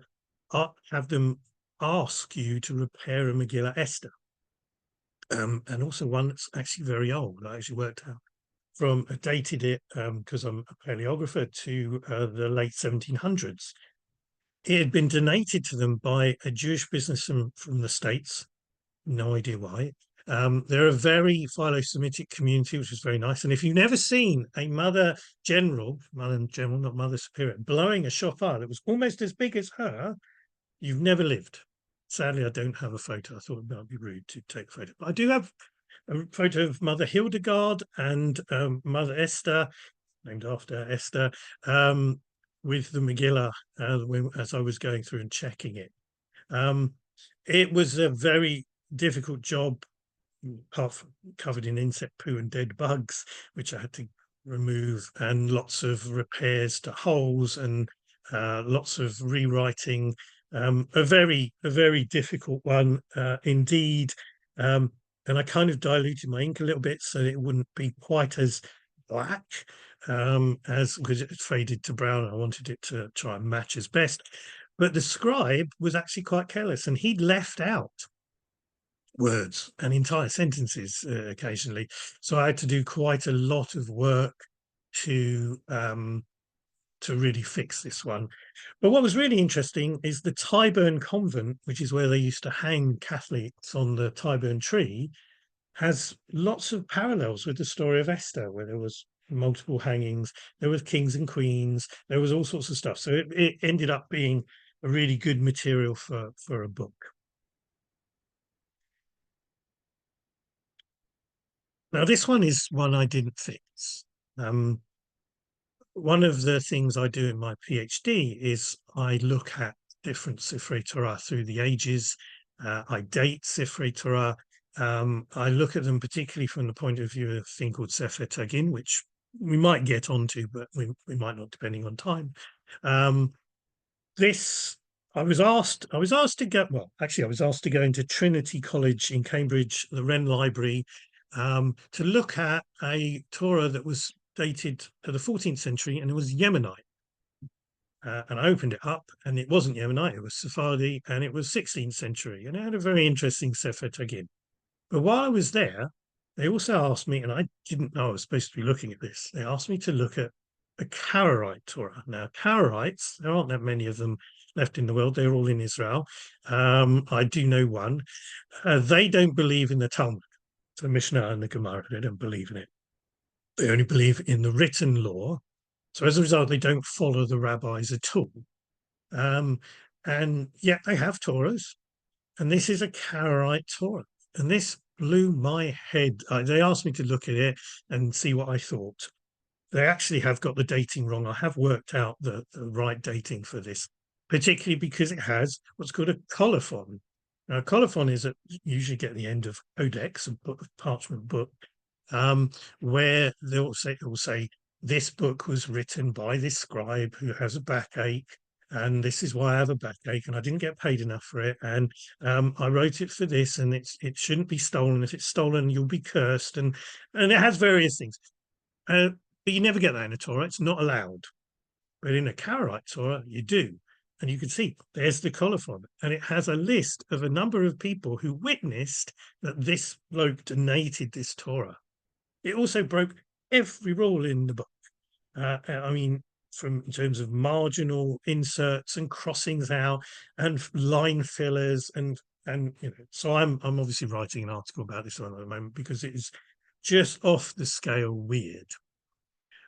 have them ask you to repair a Megillah STa. And also one that's actually very old. I actually worked out dated it because I'm a paleographer to the late 1700s. It had been donated to them by a Jewish businessman from the States. No idea why. They're a very philo-Semitic community, which is very nice. And if you've never seen a mother general, not mother superior, blowing a shofar that was almost as big as her, you've never lived. Sadly, I don't have a photo. I thought it might be rude to take a photo. But I do have a photo of Mother Hildegard and Mother Esther, named after Esther, with the Megillah as I was going through and checking it. It was a very difficult job, covered in insect poo and dead bugs, which I had to remove, and lots of repairs to holes and lots of rewriting. A very difficult one indeed. And I kind of diluted my ink a little bit so that it wouldn't be quite as black, as because it faded to brown. I wanted it to try and match as best. But the scribe was actually quite careless, and he'd left out words and entire sentences occasionally. So I had to do quite a lot of work to to really fix this one. But what was really interesting is the Tyburn convent, which is where they used to hang Catholics on the Tyburn tree, has lots of parallels with the story of Esther, where there was multiple hangings, there was kings and queens, there was all sorts of stuff. So it ended up being a really good material for a book. Now, this one is one I didn't fix. One of the things I do in my PhD is I look at different Sifrey Torah through the ages. I date Sifrey Torah. I look at them particularly from the point of view of a thing called Sefer Tagin, which we might get onto, but we might not, depending on time. This I was asked to go. Well, actually, I was asked to go into Trinity College in Cambridge, the Wren Library, to look at a Torah that was dated to the 14th century, and it was Yemenite. And I opened it up, and it wasn't Yemenite; it was Sephardi, and it was 16th century, and it had a very interesting Sefer Tagin. But while I was there, they also asked me, and I didn't know I was supposed to be looking at this. They asked me to look at a Kararite Torah. Now, Kararites, there aren't that many of them left in the world. They're all in Israel. I do know one. They don't believe in the Talmud, the Mishnah and the Gemara. They don't believe in it. They only believe in the written law. So as a result, they don't follow the rabbis at all. And yet they have Torahs. And this is a Kararite Torah. And this blew my head. They asked me to look at it and see what I thought. They actually have got the dating wrong. I have worked out the right dating for this, particularly because it has what's called a colophon. Now, a colophon is that you usually get the end of codex, a book, parchment book, where they'll say this book was written by this scribe who has a backache, and this is why I have a backache, and I didn't get paid enough for it, and I wrote it for this, and it shouldn't be stolen. If it's stolen, you'll be cursed, and it has various things. But you never get that in a Torah. It's not allowed. But in a Kararite Torah, you do. And you can see there's the colophon, and it has a list of a number of people who witnessed that this bloke donated this Torah. It also broke every rule in the book. I mean, in terms of marginal inserts and crossings out and line fillers and so I'm obviously writing an article about this one at the moment because it is just off the scale weird.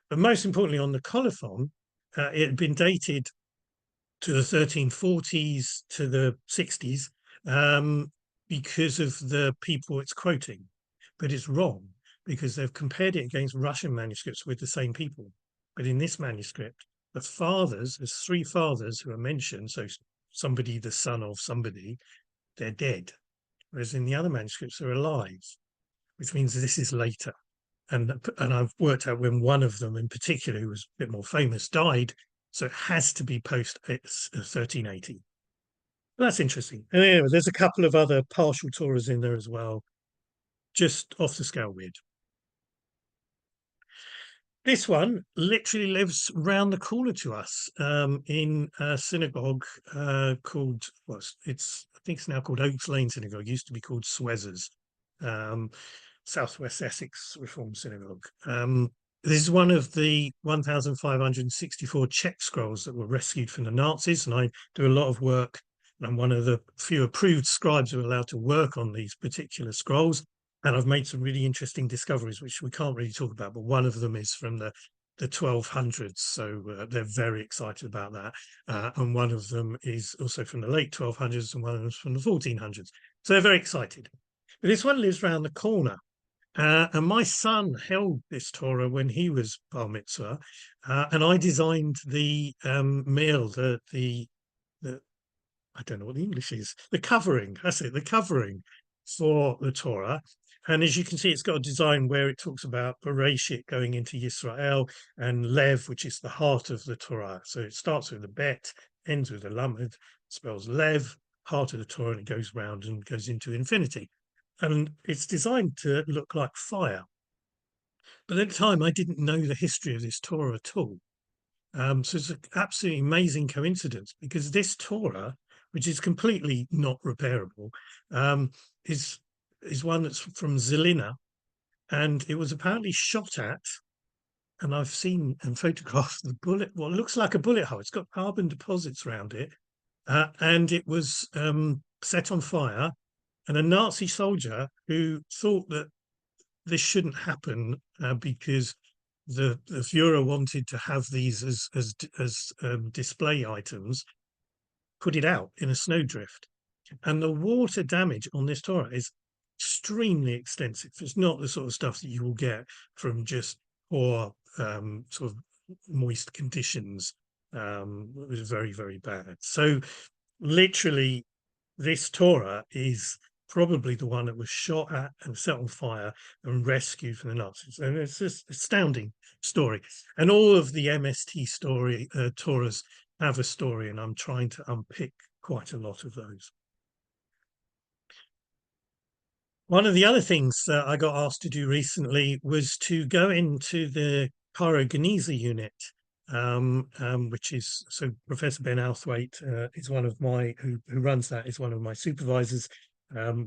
But most importantly, on the colophon, it had been dated to the 1340s to the 60s because of the people it's quoting. But it's wrong because they've compared it against Russian manuscripts with the same people. But in this manuscript, the fathers, there's three fathers who are mentioned. So somebody, the son of somebody, they're dead. Whereas in the other manuscripts, they're alive, which means this is later. And I've worked out when one of them in particular, who was a bit more famous, died. So it has to be post 1380. That's interesting. And anyway, there's a couple of other partial Torahs in there as well. Just off the scale weird. This one literally lives round the corner to us in a synagogue called, I think it's now called Oaks Lane Synagogue. It used to be called Swezer's. Southwest Essex Reformed Synagogue. This is one of the 1,564 Czech scrolls that were rescued from the Nazis, and I do a lot of work, and I'm one of the few approved scribes who are allowed to work on these particular scrolls, and I've made some really interesting discoveries, which we can't really talk about, but one of them is from the 1200s, so they're very excited about that, and one of them is also from the late 1200s, and one of them is from the 1400s, so they're very excited. But this one lives around the corner. And my son held this Torah when he was bar mitzvah, and I designed the meal, the I don't know what the English is, the covering. That's it, the covering for the Torah. And as you can see, it's got a design where it talks about Bereshit going into Yisrael and Lev, which is the heart of the Torah. So it starts with the Bet, ends with the Lamed, spells Lev, heart of the Torah, and it goes round and goes into infinity. And it's designed to look like fire. But at the time, I didn't know the history of this Torah at all. So it's an absolutely amazing coincidence because this Torah, which is completely not repairable, is one that's from Zelina, and it was apparently shot at and I've seen and photographed the bullet, what looks like a bullet hole. It's got carbon deposits around it, and it was set on fire. And a Nazi soldier who thought that this shouldn't happen because the Führer wanted to have these as display items, put it out in a snowdrift. And the water damage on this Torah is extremely extensive. It's not the sort of stuff that you will get from just poor sort of moist conditions. It was very, very bad. So literally, this Torah is probably the one that was shot at and set on fire and rescued from the Nazis. And it's just astounding story. And all of the MST story Torahs have a story, and I'm trying to unpick quite a lot of those. One of the other things that I got asked to do recently was to go into the Cairo Geniza unit, which is, so Professor Ben Althwaite is one of my, who runs that, is one of my supervisors,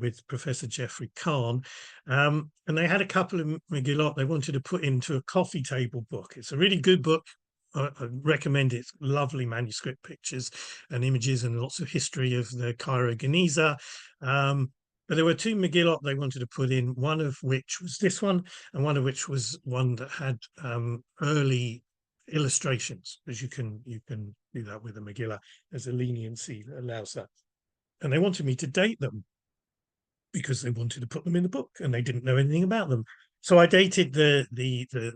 with Professor Jeffrey Kahn. And they had a couple of megillot they wanted to put into a coffee table book. It's a really good book. I recommend it. It's lovely manuscript pictures and images and lots of history of the Cairo Geniza. But there were two megillot they wanted to put in, one of which was this one, and one of which was one that had early illustrations, as you can do that with a megillah. There's a leniency that allows that. And they wanted me to date them because they wanted to put them in the book, and they didn't know anything about them. So I dated the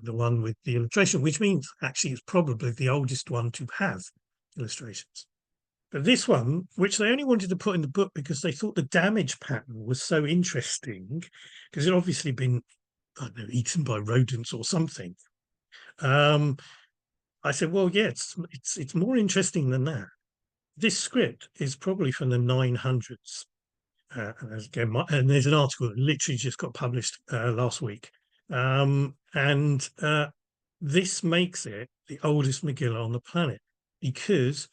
one with the illustration, which means actually it's probably the oldest one to have illustrations. But this one, which they only wanted to put in the book because they thought the damage pattern was so interesting, because it obviously been, I don't know, eaten by rodents or something. I said, well, yeah, it's more interesting than that. This script is probably from the 900s. And again, and there's an article that literally just got published last week. This makes it the oldest Megillah on the planet, because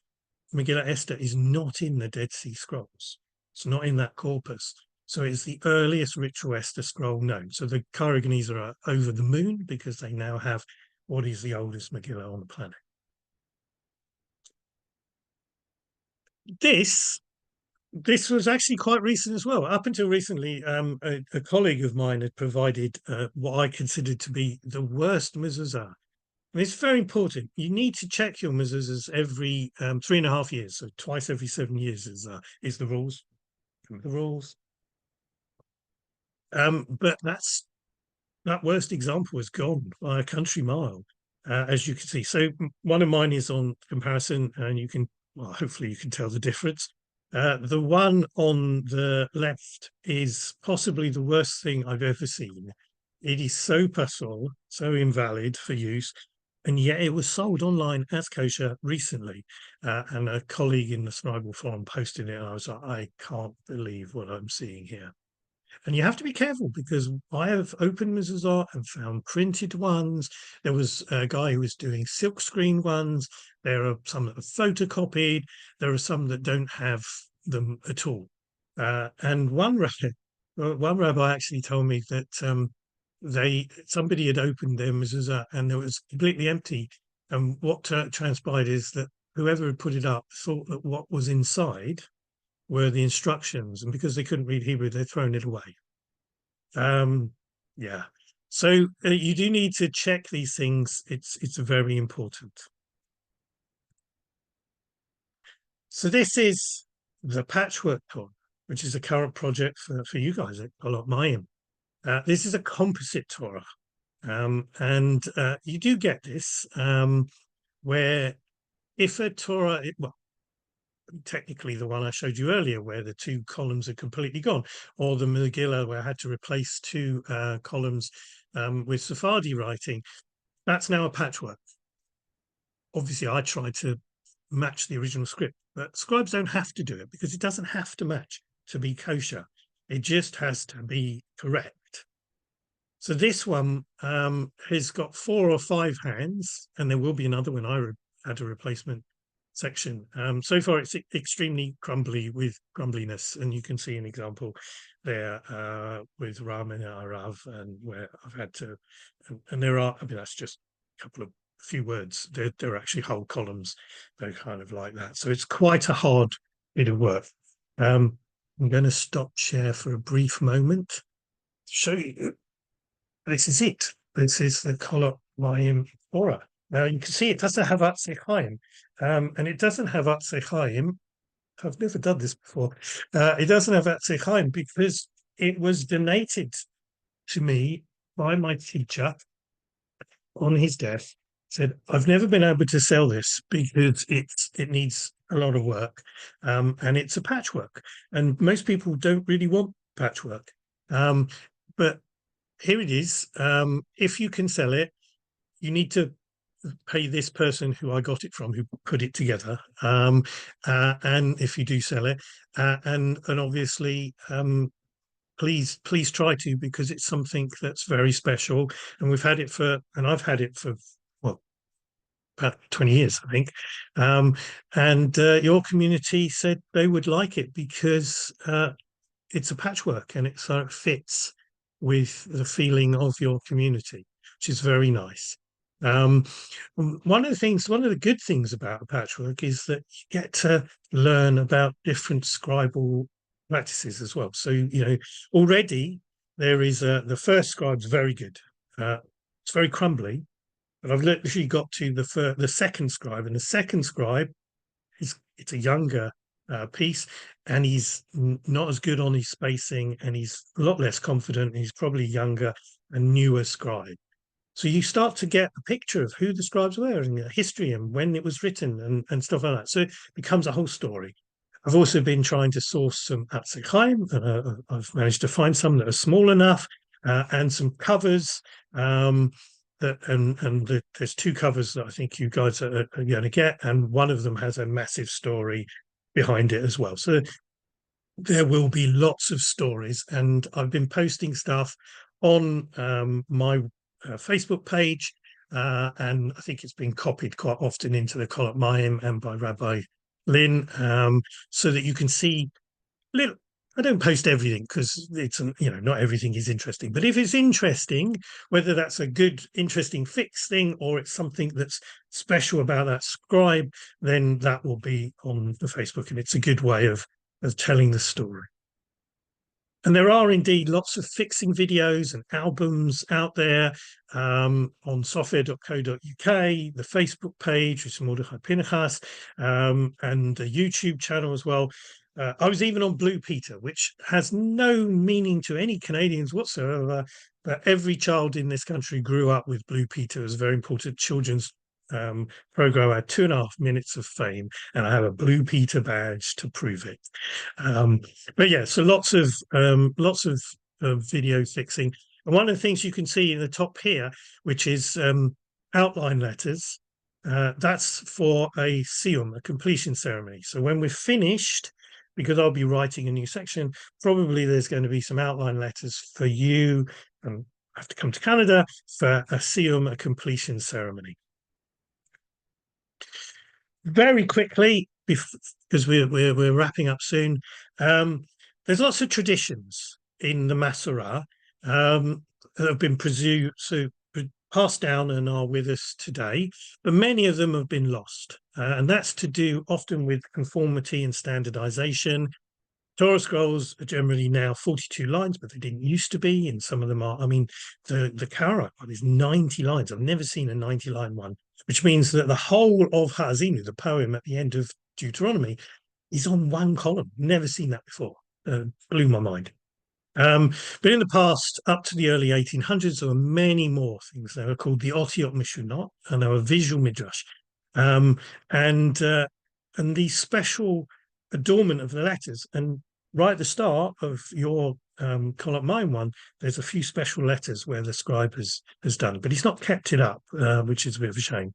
Megillah Esther is not in the Dead Sea Scrolls. It's not in that corpus. So it's the earliest ritual Esther scroll known. So the Cairo Geniza are over the moon because they now have what is the oldest Megillah on the planet. This was actually quite recent as well. Up until recently, a colleague of mine had provided what I considered to be the worst mezuzah. And it's very important. You need to check your mezuzahs every 3.5 years, so twice every 7 years is the rules. The rules. But that worst example is gone by a country mile, as you can see. So one of mine is on comparison, and you can, well, hopefully you can tell the difference. The one on the left is possibly the worst thing I've ever seen. It is so personal, so invalid for use, and yet it was sold online as kosher recently. And a colleague in the Scribal forum posted it, and I was like, I can't believe what I'm seeing here. And you have to be careful, because I have opened mezuzot and found printed ones. There was a guy who was doing silkscreen ones. There are some that are photocopied. There are some that don't have them at all. And one rabbi actually told me that somebody had opened their mezuzah and it was completely empty. And what transpired is that whoever had put it up thought that what was inside were the instructions, and because they couldn't read Hebrew, they'd thrown it away. Yeah. So you do need to check these things. It's very important. So this is the patchwork Torah, which is a current project for you guys at Kolot Mayim. This is a composite Torah. And you do get this, where if a Torah, well, technically the one I showed you earlier, where the two columns are completely gone, or the Megillah where I had to replace two columns with Sephardi writing, that's now a patchwork. Obviously, I tried to match the original script, but scribes don't have to do it because it doesn't have to match to be kosher. It just has to be correct. So this one has got 4 or 5 hands, and there will be another when I add a replacement section. So far it's extremely crumbly with crumbliness, and you can see an example there with Ram and Arav, and where I've had to, and there are, I mean, that's just few words. They're actually whole columns. They're kind of like that. So it's quite a hard bit of work. I'm going to stop share for a brief moment to show you. This is it. This is the Kolot Mayim Torah. Now you can see it doesn't have Chaim, and it doesn't have Chaim. I've never done this before. It doesn't have Chaim because it was donated to me by my teacher on his death. Said, I've never been able to sell this because it needs a lot of work, and it's a patchwork, and most people don't really want patchwork. But here it is. If you can sell it, you need to pay this person who I got it from, who put it together. And if you do sell it, and obviously, please try to, because it's something that's very special. And I've had it for, well, about 20 years, I think. And your community said they would like it because it's a patchwork and it sort of fits with the feeling of your community, which is very nice. One of the good things about a patchwork is that you get to learn about different scribal practices as well. So, already there is the first scribe's very good. It's very crumbly, but I've literally got to the second scribe, and the second scribe it's a younger piece, and he's not as good on his spacing, and he's a lot less confident. He's probably younger and newer scribe. So you start to get a picture of who the scribes were and the history and when it was written and stuff like that. So it becomes a whole story. I've also been trying to source some Chaim. I've managed to find some that are small enough, and some covers. There's two covers that I think you guys are going to get, and one of them has a massive story behind it as well. So there will be lots of stories, and I've been posting stuff on my Facebook page, and I think it's been copied quite often into the Kolot Mayim and by Rabbi Lynn, so that you can see little. I don't post everything because it's not everything is interesting. But if it's interesting, whether that's a good, interesting fix thing or it's something that's special about that scribe, then that will be on the Facebook, and it's a good way of telling the story. And there are indeed lots of fixing videos and albums out there, on sofer.co.uk, the Facebook page, which is Mordechai Pinchas, and a YouTube channel as well. I was even on Blue Peter, which has no meaning to any Canadians whatsoever, but every child in this country grew up with Blue Peter as a very important children's program. I had 2.5 minutes of fame, and I have a Blue Peter badge to prove it. But yeah, so lots of video fixing. And one of the things you can see in the top here, which is outline letters, that's for a siyum, a completion ceremony. So when we're finished, because I'll be writing a new section, probably there's going to be some outline letters for you, and have to come to Canada for a siyum, a completion ceremony. Very quickly, because we're wrapping up soon, there's lots of traditions in the Masorah that have been passed down and are with us today, but many of them have been lost, and that's to do often with conformity and standardization. Torah scrolls are generally now 42 lines, but they didn't used to be, and some of them are. I mean, the Karaite one is 90 lines. I've never seen a 90-line one, which means that the whole of Ha'azinu, the poem at the end of Deuteronomy, is on one column. Never seen that before. Blew my mind. But in the past, up to the early 1800s, there were many more things. They were called the Otiot Mishunot, and they were visual midrash. And the special adornment of the letters. And right at the start of your Kolot Mayim one, there's a few special letters where the scribe has done, but he's not kept it up, which is a bit of a shame.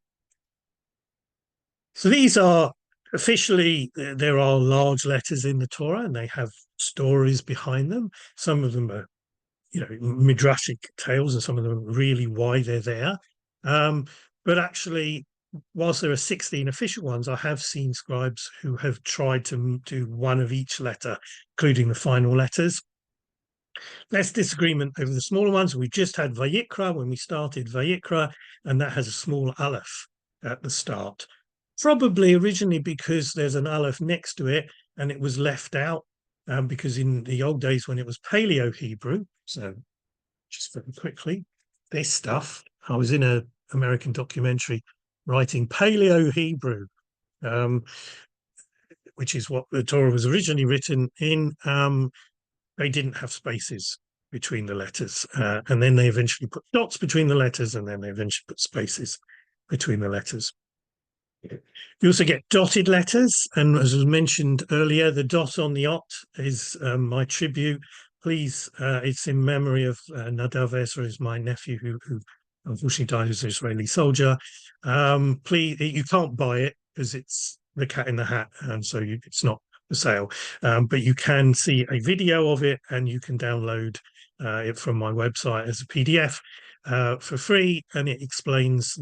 So these are officially, there are large letters in the Torah, and they have stories behind them. Some of them are, midrashic tales, and some of them are really why they're there. But actually, whilst there are 16 official ones, I have seen scribes who have tried to do one of each letter, including the final letters. Less disagreement over the smaller ones. We just had Vayikra when we started Vayikra, and that has a small aleph at the start. Probably originally because there's an aleph next to it and it was left out, because in the old days when it was Paleo-Hebrew, so just very quickly, this stuff, I was in an American documentary writing Paleo-Hebrew, which is what the Torah was originally written in. They didn't have spaces between the letters, and then they eventually put dots between the letters, and then they eventually put spaces between the letters. You also get dotted letters, and as was mentioned earlier, the dot on the ot is my tribute. Please, it's in memory of Nadav Ezra, is my nephew who unfortunately died as an Israeli soldier. Please, you can't buy it because it's the cat in the hat, and so it's not for sale. But you can see a video of it, and you can download it from my website as a PDF for free, and it explains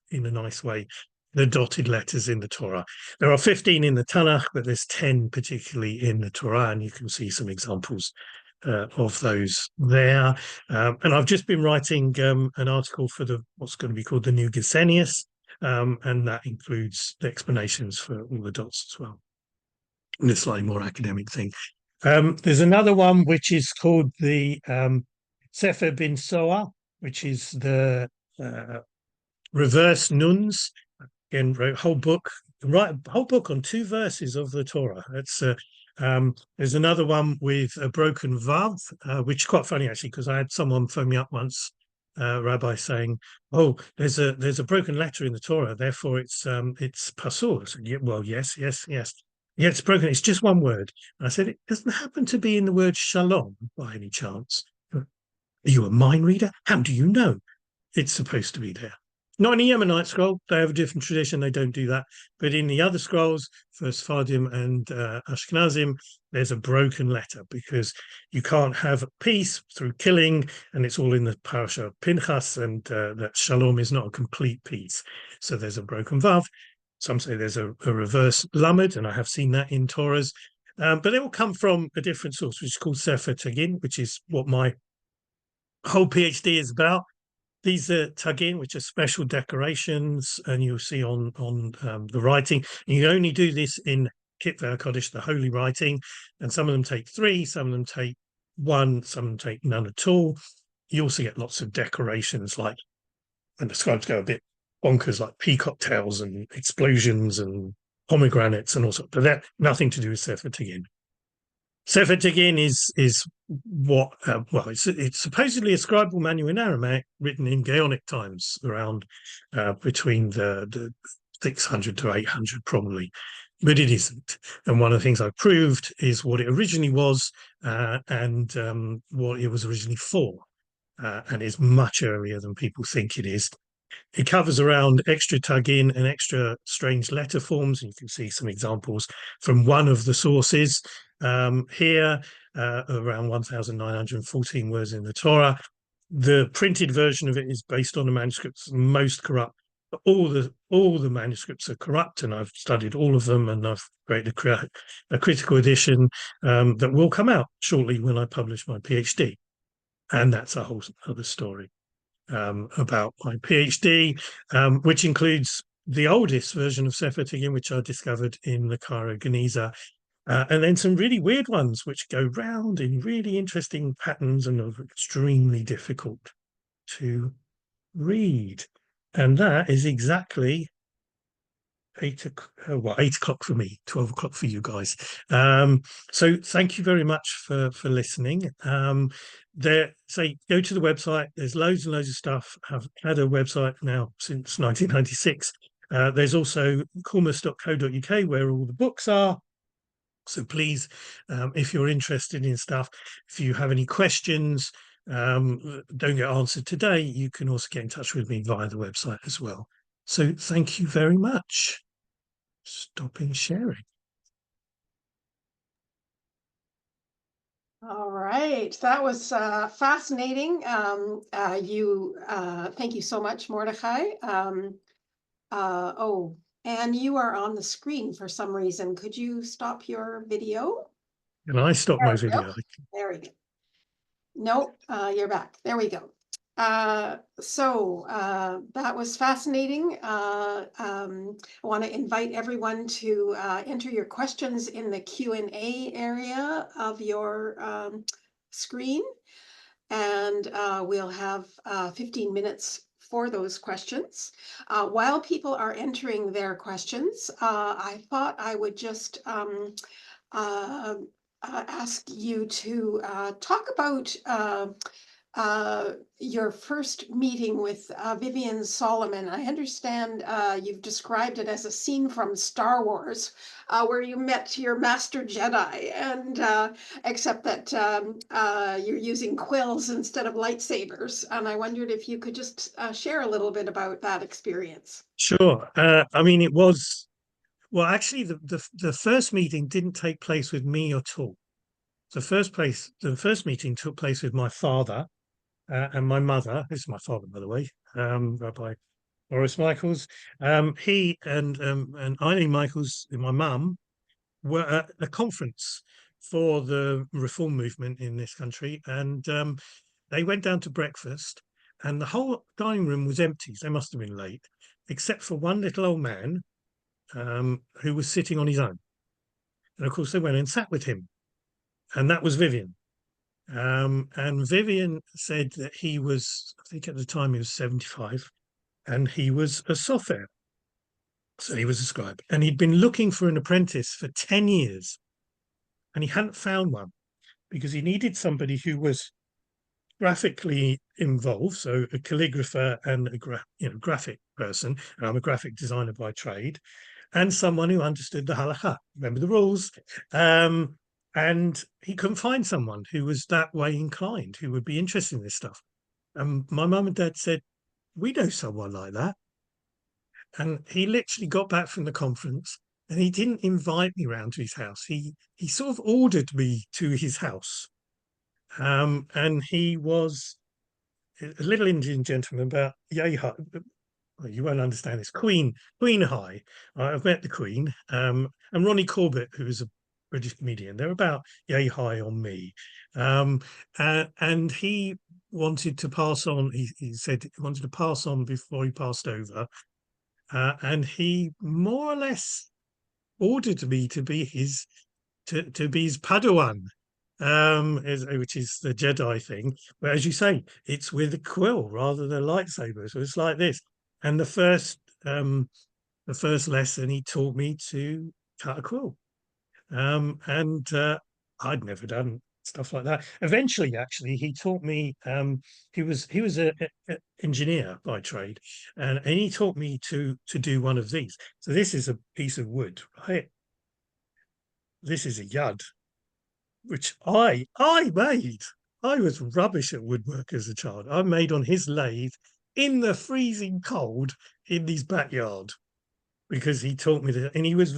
in a nice way the dotted letters in the Torah. There are 15 in the Tanakh, but there's 10 particularly in the Torah, and you can see some examples of those there. And I've just been writing an article for what's going to be called the New Gesenius, and that includes the explanations for all the dots as well. And a slightly more academic thing. There's another one which is called the Sefer bin Soa, which is the reverse nuns. Again, wrote a whole book on 2 verses of the Torah. There's another one with a broken vav, which is quite funny actually, because I had someone phone me up once, rabbi, saying, "Oh, there's a broken letter in the Torah, therefore it's pasul." I said, "Yeah, well, yes. Yeah, it's broken. It's just one word." And I said, "It doesn't happen to be in the word shalom by any chance." "Are you a mind reader? How do you know it's supposed to be there?" Not in the Yemenite scroll, they have a different tradition, they don't do that. But in the other scrolls, for Sephardim and Ashkenazim, there's a broken letter because you can't have peace through killing, and it's all in the parasha of Pinchas, and that shalom is not a complete peace. So there's a broken vav. Some say there's a reverse lamed, and I have seen that in Torahs. But it will come from a different source, which is called Sefer Tagin, which is what my whole PhD is about. These are tagin, which are special decorations, and you'll see on the writing. And you only do this in Kitvei HaKodesh, the holy writing, and some of them take 3, some of them take 1, some of them take none at all. You also get lots of decorations, like, and the scribes go a bit bonkers, like peacock tails and explosions and pomegranates and all sorts, but that nothing to do with Sefer Tagin. Sefer Tagin is what, well, it's supposedly a scribal manual in Aramaic written in Gaonic times, around between the 600 to 800 probably, but it isn't. And one of the things I proved is what it originally was, and what it was originally for, and is much earlier than people think it is. It covers around extra tagin and extra strange letter forms. And you can see some examples from one of the sources here, around 1,914 words in the Torah. The printed version of it is based on the manuscripts most corrupt. All the manuscripts are corrupt, and I've studied all of them, and I've created a critical edition that will come out shortly when I publish my PhD. And that's a whole other story about my PhD, which includes the oldest version of Sefer Tagin, which I discovered in the Cairo Geniza, and then some really weird ones which go round in really interesting patterns and are extremely difficult to read. And that is exactly 8 o'clock for me, 12 o'clock for you guys. So thank you very much for listening. Go to the website. There's loads and loads of stuff. I've had a website now since 1996. There's also humorous.co.uk where all the books are. So please, if you're interested in stuff, if you have any questions, don't get answered today, you can also get in touch with me via the website as well. So thank you very much. Stopping sharing. All right, that was fascinating. Thank you so much, Mordechai. Oh, and you are on the screen for some reason. Could you stop your video? And I stopped my video. There we go. No, you're back. There we go. So that was fascinating. I want to invite everyone to enter your questions in the Q&A area of your screen, and we'll have 15 minutes for those questions. While people are entering their questions, I thought I would just uh, ask you to talk about your first meeting with Vivian Solomon. I understand you've described it as a scene from Star Wars, where you met your master Jedi, and except that you're using quills instead of lightsabers. And I wondered if you could just share a little bit about that experience. Sure. I mean, it was, well, actually, the first meeting didn't take place with me at all. The first meeting took place with my father and my mother. This is my father, by the way, Rabbi Morris Michaels. He and Eileen Michaels, my mum, were at a conference for the reform movement in this country, and they went down to breakfast, and the whole dining room was empty. They must have been late, except for one little old man who was sitting on his own. And of course, they went and sat with him, and that was Vivian. And Vivian said that he was, I think at the time he was 75, and he was a Sofer. So he was a scribe. And he'd been looking for an apprentice for 10 years, and he hadn't found one because he needed somebody who was graphically involved, so a calligrapher and a graphic person. And I'm a graphic designer by trade, and someone who understood the halakha, remember the rules. And he couldn't find someone who was that way inclined, who would be interested in this stuff. And my mum and dad said, "We know someone like that." And he literally got back from the conference, and he didn't invite me round to his house. He sort of ordered me to his house. And he was a little Indian gentleman about yay high. Well, you won't understand this. Queen high. I've met the Queen, and Ronnie Corbett, who is a British comedian. They're about yay high on me, and he wanted to pass on. He said he wanted to pass on before he passed over, and he more or less ordered me to be his to be his Padawan, which is the Jedi thing. But as you say, it's with a quill rather than a lightsaber. So it's like this. And the first lesson he taught me to cut a quill. And I'd never done stuff like that. Eventually, actually, he taught me. He was a engineer by trade, and he taught me to do one of these. So this is a piece of wood, right? This is a yud, which I made. I was rubbish at woodwork as a child. I made on his lathe in the freezing cold in his backyard because he taught me that, and he was a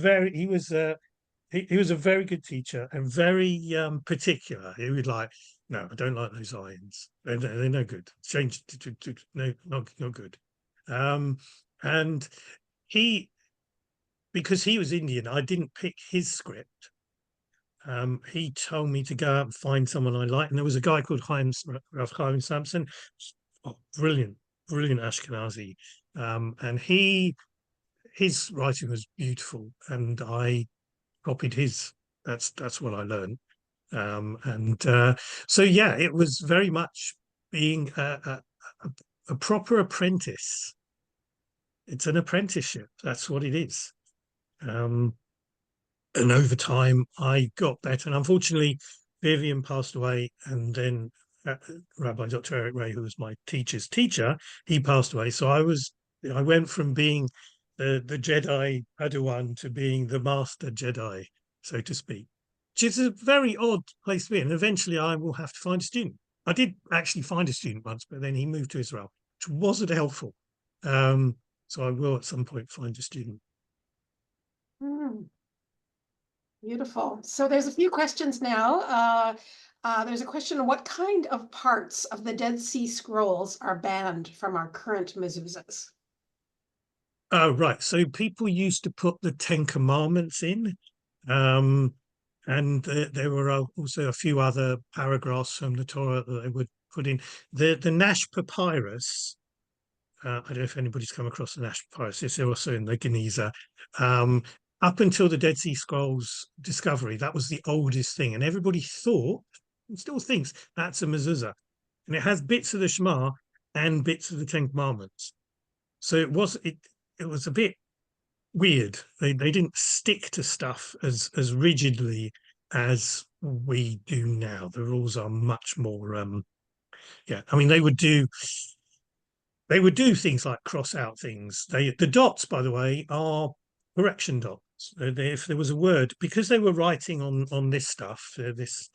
very good teacher and very particular. He would like, no, I don't like those irons. They're no good. Change to no, not good. And he, because he was Indian, I didn't pick his script. He told me to go out and find someone I liked, and there was a guy called Rav Chaim Sampson, brilliant Ashkenazi, and his writing was beautiful, and I copied his. That's what I learned, and so yeah, it was very much being a proper apprentice. It's an apprenticeship. That's what it is. And over time I got better. And unfortunately, Vivian passed away, and then Rabbi Dr. Eric Ray, who was my teacher's teacher, he passed away. So I went from being the Jedi Padawan to being the Master Jedi, so to speak, which is a very odd place to be. And eventually I will have to find a student. I did actually find a student once, but then he moved to Israel, which wasn't helpful. So I will at some point find a student. Hmm. Beautiful. So there's a few questions now. There's a question: what kind of parts of the Dead Sea Scrolls are banned from our current mezuzahs? Oh, right. So people used to put the Ten Commandments in. Um, and there were also a few other paragraphs from the Torah that they would put in. The Nash Papyrus, I don't know if anybody's come across the Nash Papyrus, it's also in the Geniza. Up until the Dead Sea Scrolls discovery, that was the oldest thing, and everybody thought, and still thinks, that's a mezuzah. And it has bits of the Shema and bits of the Ten Commandments. So it was a bit weird. They didn't stick to stuff as rigidly as we do now. The rules are much more yeah. I mean, they would do things like cross out things. The dots, by the way, are correction dots. If there was a word, because they were writing on this stuff, this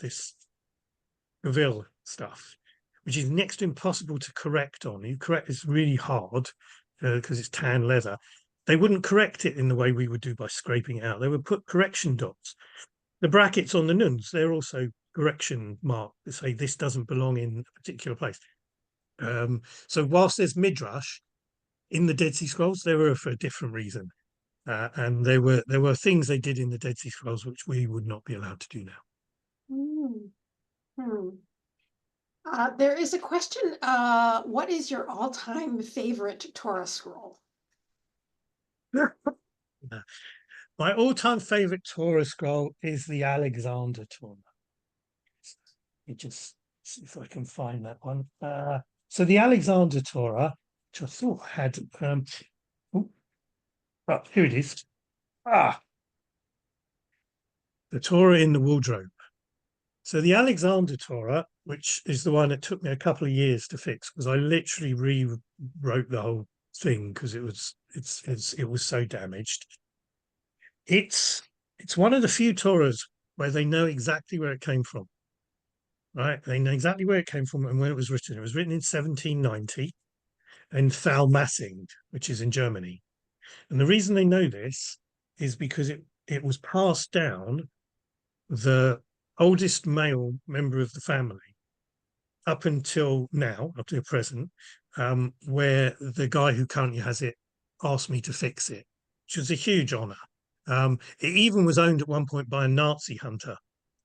Seville stuff, which is next to impossible to correct on. You correct it's really hard because it's tan leather. They wouldn't correct it in the way we would do by scraping it out. They would put correction dots. The brackets on the nuns, they're also correction mark to say this doesn't belong in a particular place. So whilst there's midrash in the Dead Sea Scrolls, they were for a different reason. And there were things they did in the Dead Sea Scrolls which we would not be allowed to do now. Hmm. Hmm. There is a question. What is your all-time favorite Torah scroll? My all-time favorite Torah scroll is the Alexander Torah. Let me just see if I can find that one. So the Alexander Torah, which I thought had oh, here it is. The Torah in the wardrobe. So the Alexander Torah, which is the one that took me a couple of years to fix, because I literally rewrote the whole thing because it was so damaged. It's one of the few Torahs where they know exactly where it came from. Right? They know exactly where it came from and when it was written. It was written in 1790 in Thalmassing, which is in Germany. And the reason they know this is because it was passed down the oldest male member of the family up until now, up to the present, where the guy who currently has it asked me to fix it, which was a huge honor. It even was owned at one point by a Nazi hunter,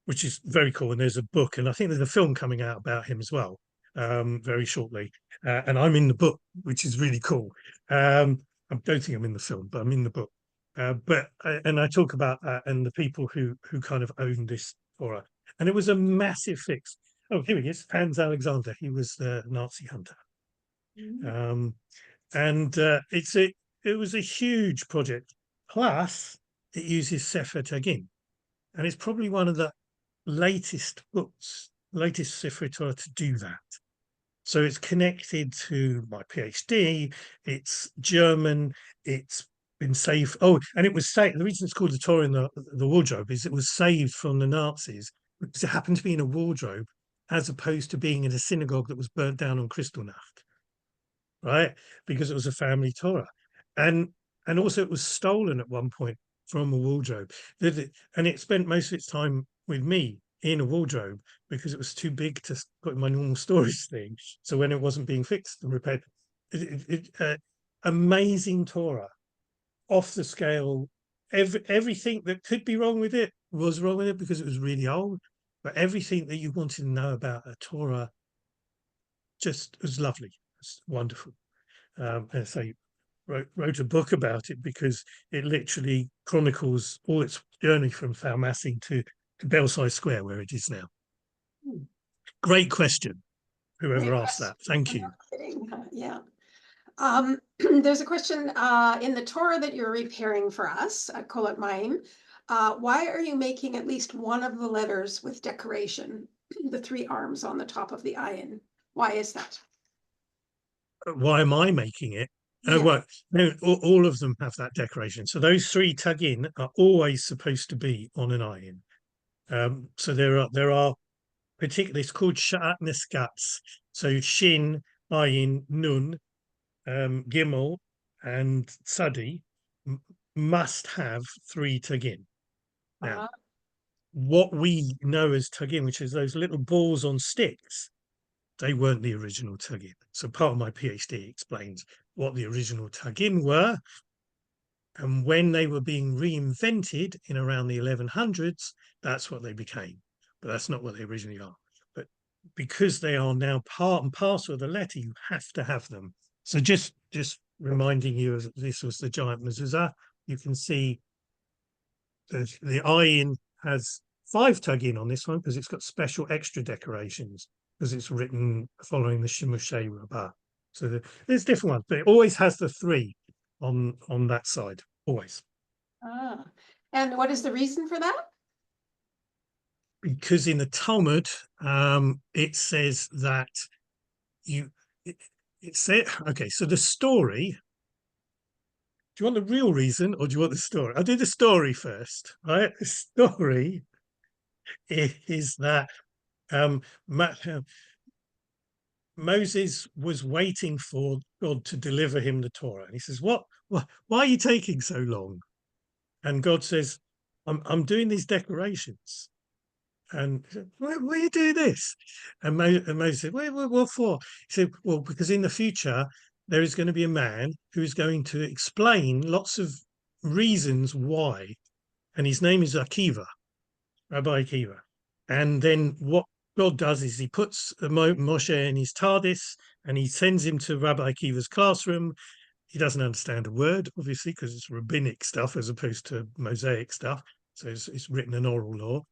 which is very cool. And there's a book, and I think there's a film coming out about him as well, very shortly. And I'm in the book, which is really cool. I don't think I'm in the film, but I'm in the book. And I talk about that and the people who kind of owned this Torah, and it was a massive fix. Oh, here he is, Hans Alexander. He was the Nazi hunter, and it was a huge project. Plus, it uses Sefer Tagin, and it's probably one of the latest books, latest Sifrey Torah to do that. So it's connected to my PhD. It's German. It's been saved. Oh, and it was saved. The reason it's called the Torah in the wardrobe is it was saved from the Nazis because it happened to be in a wardrobe as opposed to being in a synagogue that was burnt down on Kristallnacht, right? Because it was a family Torah. And also it was stolen at one point from a wardrobe. And it spent most of its time with me in a wardrobe because it was too big to put in my normal storage thing. So when it wasn't being fixed and repaired, amazing Torah, off the scale. Everything that could be wrong with it was wrong with it because it was really old. But everything that you wanted to know about a Torah just was lovely. It's wonderful. And so wrote a book about it because it literally chronicles all its journey from Thalmassing to Belsize Square, where it is now. Great question, whoever asked that. Thank you. Yeah. There's a question in the Torah that you're repairing for us at Kolat Maim. Why are you making at least one of the letters with decoration, the three arms on the top of the ayin? Why is that? Why am I making it? Yeah. Well, no, all of them have that decoration. So those three tagin are always supposed to be on an ayin. So there are particularly, it's called Sha'at Neskats. So Shin, Ayin, Nun, Gimel, and Sadi must have three tagin. Now, what we know as tagin, which is those little balls on sticks, they weren't the original tagin. So part of my PhD explains what the original tagin were And when they were being reinvented in around the 1100s, that's what they became. But that's not what they originally are. But because they are now part and parcel of the letter, you have to have them. So just reminding you of this was the giant mezuzah. You can see the ayin has 5 tagin on this one because it's got special extra decorations because it's written following the Shimushay Rabbah. So there's different ones, but it always has the 3 on that side, always. Ah, and what is the reason for that? Because in the Talmud, it says that you, it said, okay, so the story, do you want the real reason or do you want the story? I'll do the story first, right? The story is that um, Moses was waiting for God to deliver him the Torah. And he says, What? Why are you taking so long? And God says, I'm doing these decorations. And he said, why are you doing this? And Moses said, what for? He said, well, because in the future, there is going to be a man who is going to explain lots of reasons why. And his name is Rabbi Akiva. And then what God does is he puts Moshe in his TARDIS and he sends him to Rabbi Akiva's classroom. He doesn't understand a word, obviously, because it's rabbinic stuff as opposed to Mosaic stuff. So it's written in oral law.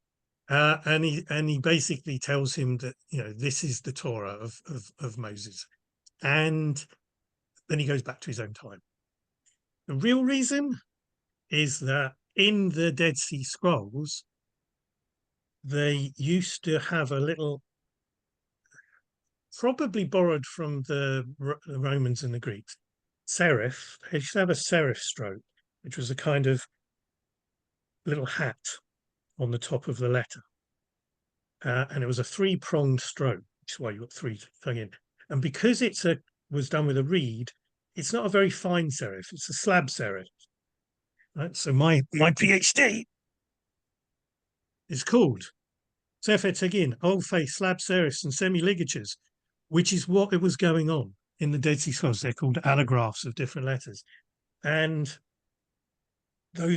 And he basically tells him that, you know, this is the Torah of Moses. And then he goes back to his own time. The real reason is that in the Dead Sea Scrolls, they used to have a little, probably borrowed from the Romans and the Greeks, serif. They used to have a serif stroke, which was a kind of little hat on the top of the letter. And it was a 3-pronged stroke, which is why you got 3 thing in. And because was done with a reed, it's not a very fine serif, it's a slab serif. Right? So my PhD is called Sefer Tegin, Old Faith Slab Serifs and Semi-Ligatures, which is what it was going on in the Dead Sea Scrolls. They're called allographs of different letters. And that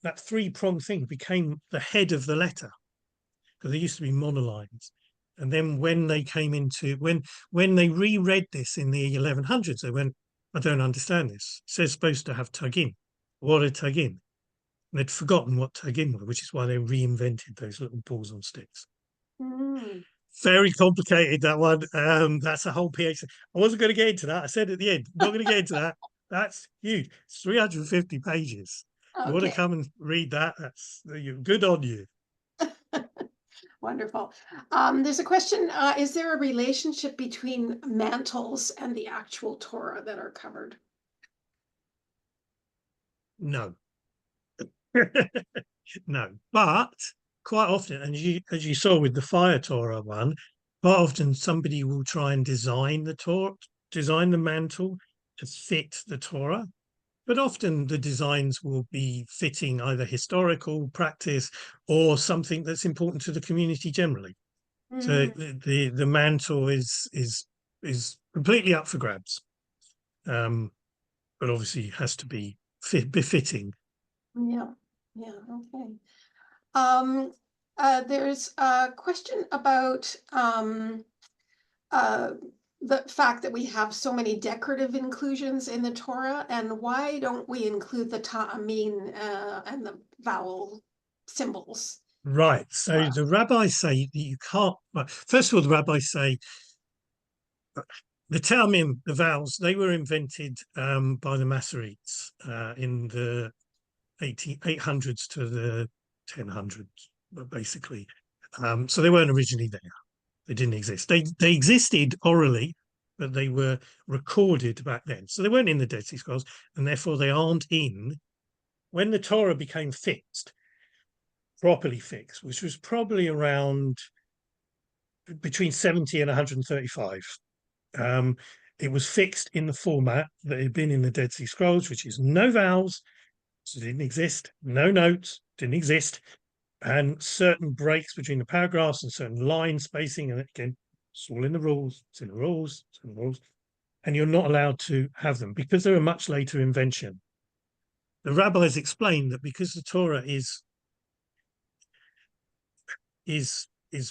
3-pronged thing became the head of the letter, because there used to be monolines. And then when they came into, when they reread this in the 1100s, they went, I don't understand this. It says supposed to have tagin. What are tagin? And they'd forgotten what tagin were, which is why they reinvented those little balls on sticks. Mm. Very complicated, that one. That's a whole PhD. I wasn't going to get into that. I said at the end, not going to get into that. That's huge. It's 350 pages. You want to Okay, come and read that? That's good on you. wonderful. There's a question, is there a relationship between mantles and the actual Torah that are covered? No. No, but quite often, and as you saw with the Fire Torah one, quite often somebody will try and design the mantle to fit the Torah. But often the designs will be fitting either historical practice or something that's important to the community generally. So Mm. the mantle is completely up for grabs, but obviously has to be befitting. Yeah, yeah, okay. There's a question about uh, the fact that we have so many decorative inclusions in the Torah, and why don't we include the ta'amin and the vowel symbols? Right. So Uh, the rabbis say that you can't. Well, first of all, the rabbis say the Talmim, the vowels, they were invented by the Masoretes in the 800s to the 1000s, basically. So they weren't originally there. They didn't exist. They existed orally, but they were recorded back then. So they weren't in the Dead Sea Scrolls, and therefore they aren't in. When the Torah became fixed, properly fixed, which was probably around between 70 and 135. It was fixed in the format that had been in the Dead Sea Scrolls, which is no vowels, so it didn't exist, no notes, didn't exist, and certain breaks between the paragraphs and certain line spacing. And again, it's all in the rules, it's in the rules, it's in the rules. And you're not allowed to have them because they're a much later invention. the rabbis explained that because the Torah is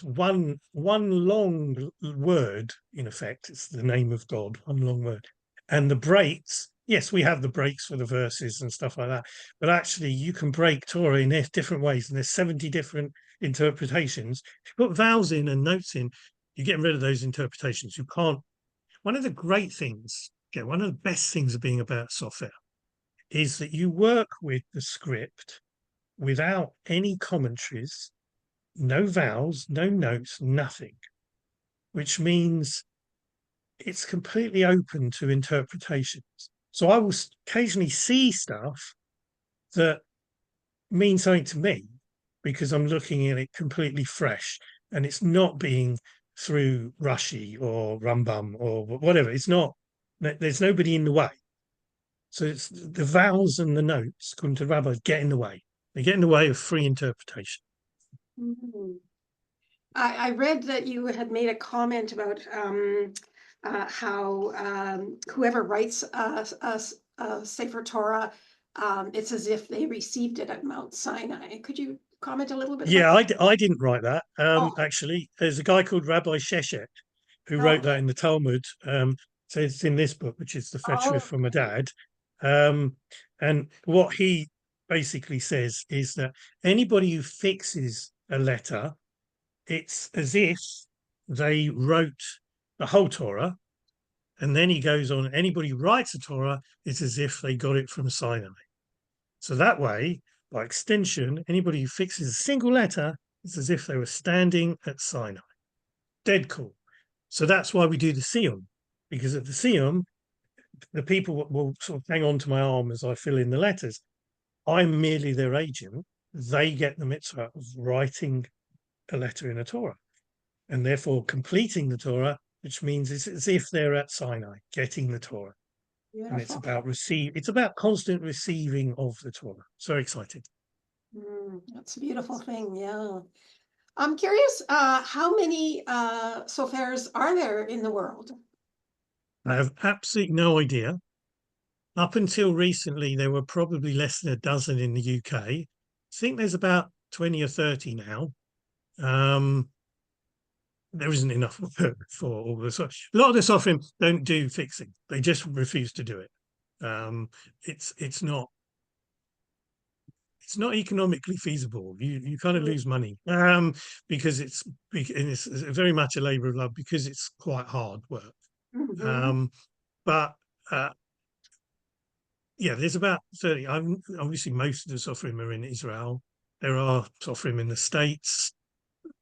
one long word, in effect, it's the name of God, one long word. And the breaks, yes, we have the breaks for the verses and stuff like that, but actually you can break Torah in different ways, and there's 70 different interpretations. If you put vowels in and notes in, you're getting rid of those interpretations. You can't. One of the great things, one of the best things of being about Sofer is that you work with the script without any commentaries, no vowels, no notes, nothing, which means it's completely open to interpretations. So I will occasionally see stuff that means something to me because I'm looking at it completely fresh, and it's not being through Rashi or Rambam or whatever. It's not, there's nobody in the way. So it's the vowels and the notes, according to the rabbis, get in the way. They get in the way of free interpretation. Mhm. I read that you had made a comment about how whoever writes a Sefer Torah, it's as if they received it at Mount Sinai. Could you comment a little bit about Yeah, that? I didn't write that. Oh, Actually, there's a guy called Rabbi Sheshet who oh, wrote okay. that in the Talmud. So it's in this book, which is the Fetchriff Oh, from a Dad. Um, and what he basically says is that anybody who fixes a letter, it's as if they wrote the whole Torah. And then he goes on, anybody who writes a Torah, it's as if they got it from Sinai. So that way, by extension, anybody who fixes a single letter, it's as if they were standing at Sinai. Dead cool. So that's why we do the Siyum, because at the Siyum, the people will sort of hang on to my arm as I fill in the letters. I'm merely their agent. They get the mitzvah of writing a letter in a Torah, and therefore completing the Torah, which means it's as if they're at Sinai, getting the Torah. And it's beautiful. about it's about constant receiving of the Torah. So exciting. That's a beautiful thing. Yeah. I'm curious, how many Sofers are there in the world? I have absolutely no idea. Up until recently, there were probably less than a dozen in the UK. I think there's about 20 or 30 now. Um, there isn't enough work for all this. A lot of the software don't do fixing; they just refuse to do it. It's not economically feasible. You kind of lose money because it's very much a labour of love because it's quite hard work. Mhm. Um, but yeah, there's about 30. Obviously, most of the Sofrim are in Israel. There are Sofrim in the States.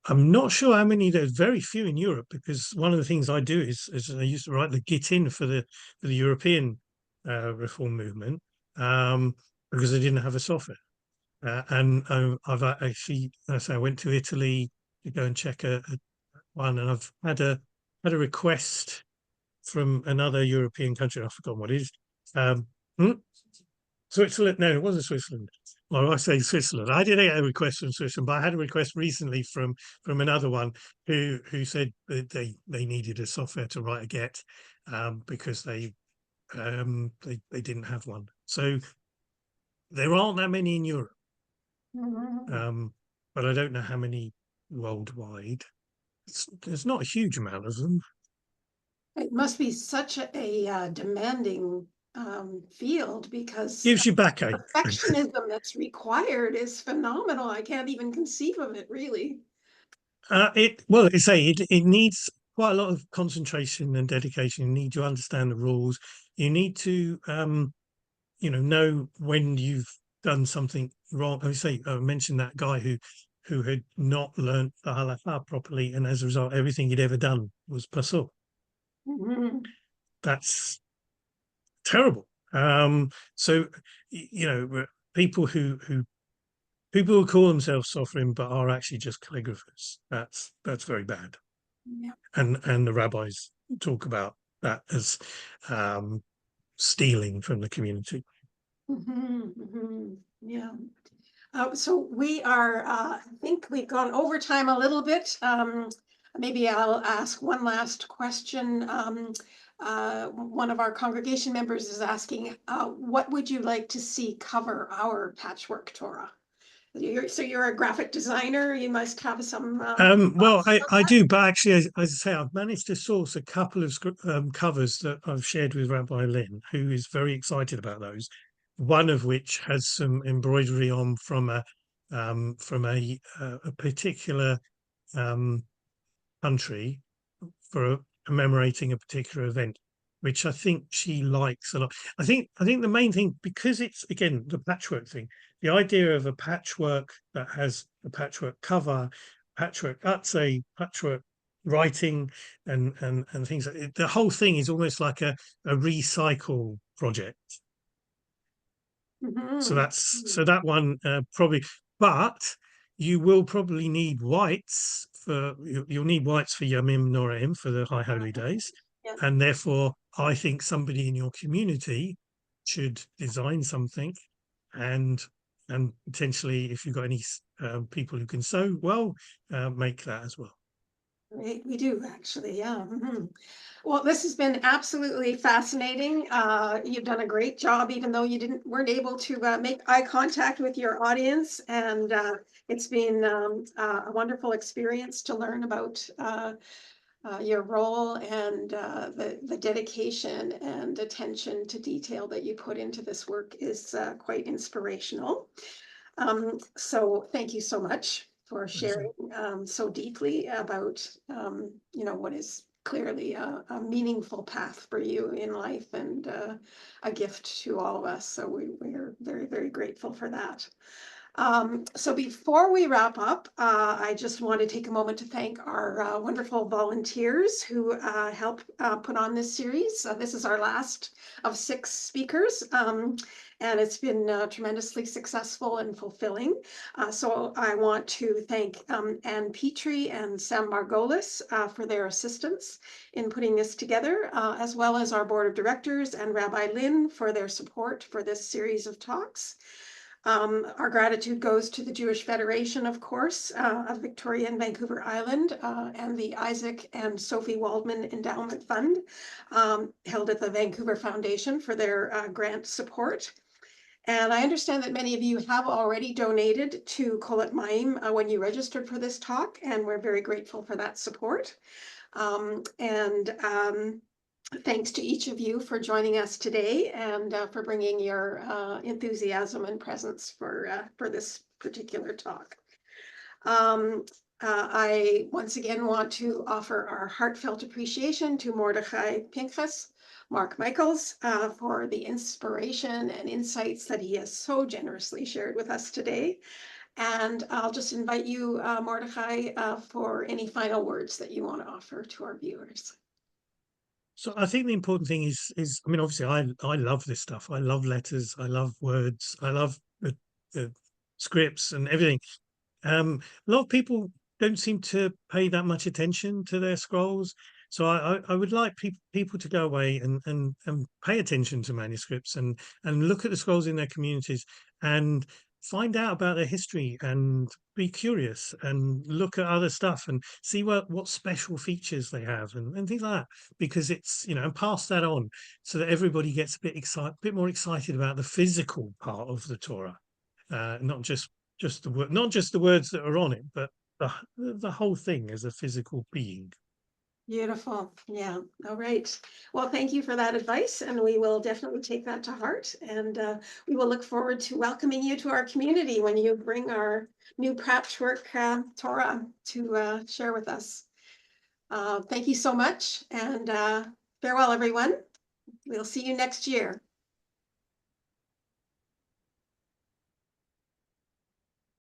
I'm not sure how many. There's very few in Europe because one of the things I do is I used to write the gittin for the European reform movement because I didn't have a Sofrim. And I've actually, I went to Italy to go and check one, and I've had a request from another European country. I've forgotten what it is. Um, hmm? Switzerland? No, it wasn't Switzerland. Well, I say Switzerland. I didn't get a request from Switzerland, but I had a request recently from another one who said that they needed a software to write a get because they didn't have one. So there aren't that many in Europe, Mhm. but I don't know how many worldwide. There's not a huge amount of them. It must be such a demanding field because Gives you backache. perfectionism that's required is phenomenal. I can't even conceive of it, really. It needs quite a lot of concentration and dedication. You need to understand the rules. You need to know when you've done something wrong. I mentioned that guy who had not learnt the halakha properly, and as a result, everything he'd ever done was pasul. Mhm. That's terrible. So people who call themselves sovereign but are actually just calligraphers. That's very bad. Yeah. And the rabbis talk about that as stealing from the community. Mhm, mhm. Yeah. So we are, I think we've gone over time a little bit. Maybe I'll ask one last question. one of our congregation members is asking, what would you like to see cover our patchwork Torah? So you're a graphic designer. You must have some. Well, I do, but actually, as I say, I've managed to source a couple of covers that I've shared with Rabbi Lynn, who is very excited about those. One of which has some embroidery on from a particular country for commemorating a particular event, which I think she likes a lot. I think the main thing, because it's again the patchwork thing, the idea of a patchwork that has a patchwork cover, patchwork say patchwork writing and things like it, the whole thing is almost like a recycle project. So that one probably, but you will probably need whites for you'll need whites for Yamim Noraim for the high holy days, Yeah. and therefore I think somebody in your community should design something, and potentially if you've got any people who can sew well, make that as well. We do actually, yeah. Well, this has been absolutely fascinating. You've done a great job, even though you weren't able to make eye contact with your audience, and it's been a wonderful experience to learn about your role and the dedication and attention to detail that you put into this work is quite inspirational. So thank you so much for sharing so deeply about what is clearly a meaningful path for you in life and a gift to all of us. So we are very, very grateful for that. So before we wrap up, I just want to take a moment to thank our wonderful volunteers who help put on this series. This is our last of 6 speakers, and it's been tremendously successful and fulfilling. So I want to thank Ann Petrie and Sam Margolis for their assistance in putting this together, as well as our board of directors and Rabbi Lynn for their support for this series of talks. Our gratitude goes to the Jewish Federation, of course, of Victoria and Vancouver Island, and the Isaac and Sophie Waldman Endowment Fund, held at the Vancouver Foundation for their grant support. And I understand that many of you have already donated to Kolat Maim when you registered for this talk, and we're very grateful for that support. Thanks to each of you for joining us today and for bringing your enthusiasm and presence for this particular talk. I once again want to offer our heartfelt appreciation to Mordechai Pinchas, Mark Michaels, for the inspiration and insights that he has so generously shared with us today. And I'll just invite you, Mordechai, for any final words that you want to offer to our viewers. So I think the important thing is I mean, obviously I love this stuff. I love letters. I love words. I love the scripts and everything. A lot of people don't seem to pay that much attention to their scrolls. So I would like people to go away and pay attention to manuscripts and look at the scrolls in their communities and find out about their history and be curious and look at other stuff and see what special features they have and things like that, because it's and pass that on so that everybody gets a bit more excited about the physical part of the Torah, not just the words that are on it, but the whole thing as a physical being. Beautiful. Yeah. All right. Well, thank you for that advice, and we will definitely take that to heart. And we will look forward to welcoming you to our community when you bring our new patchwork Torah to share with us. Thank you so much, and farewell, everyone. We'll see you next year.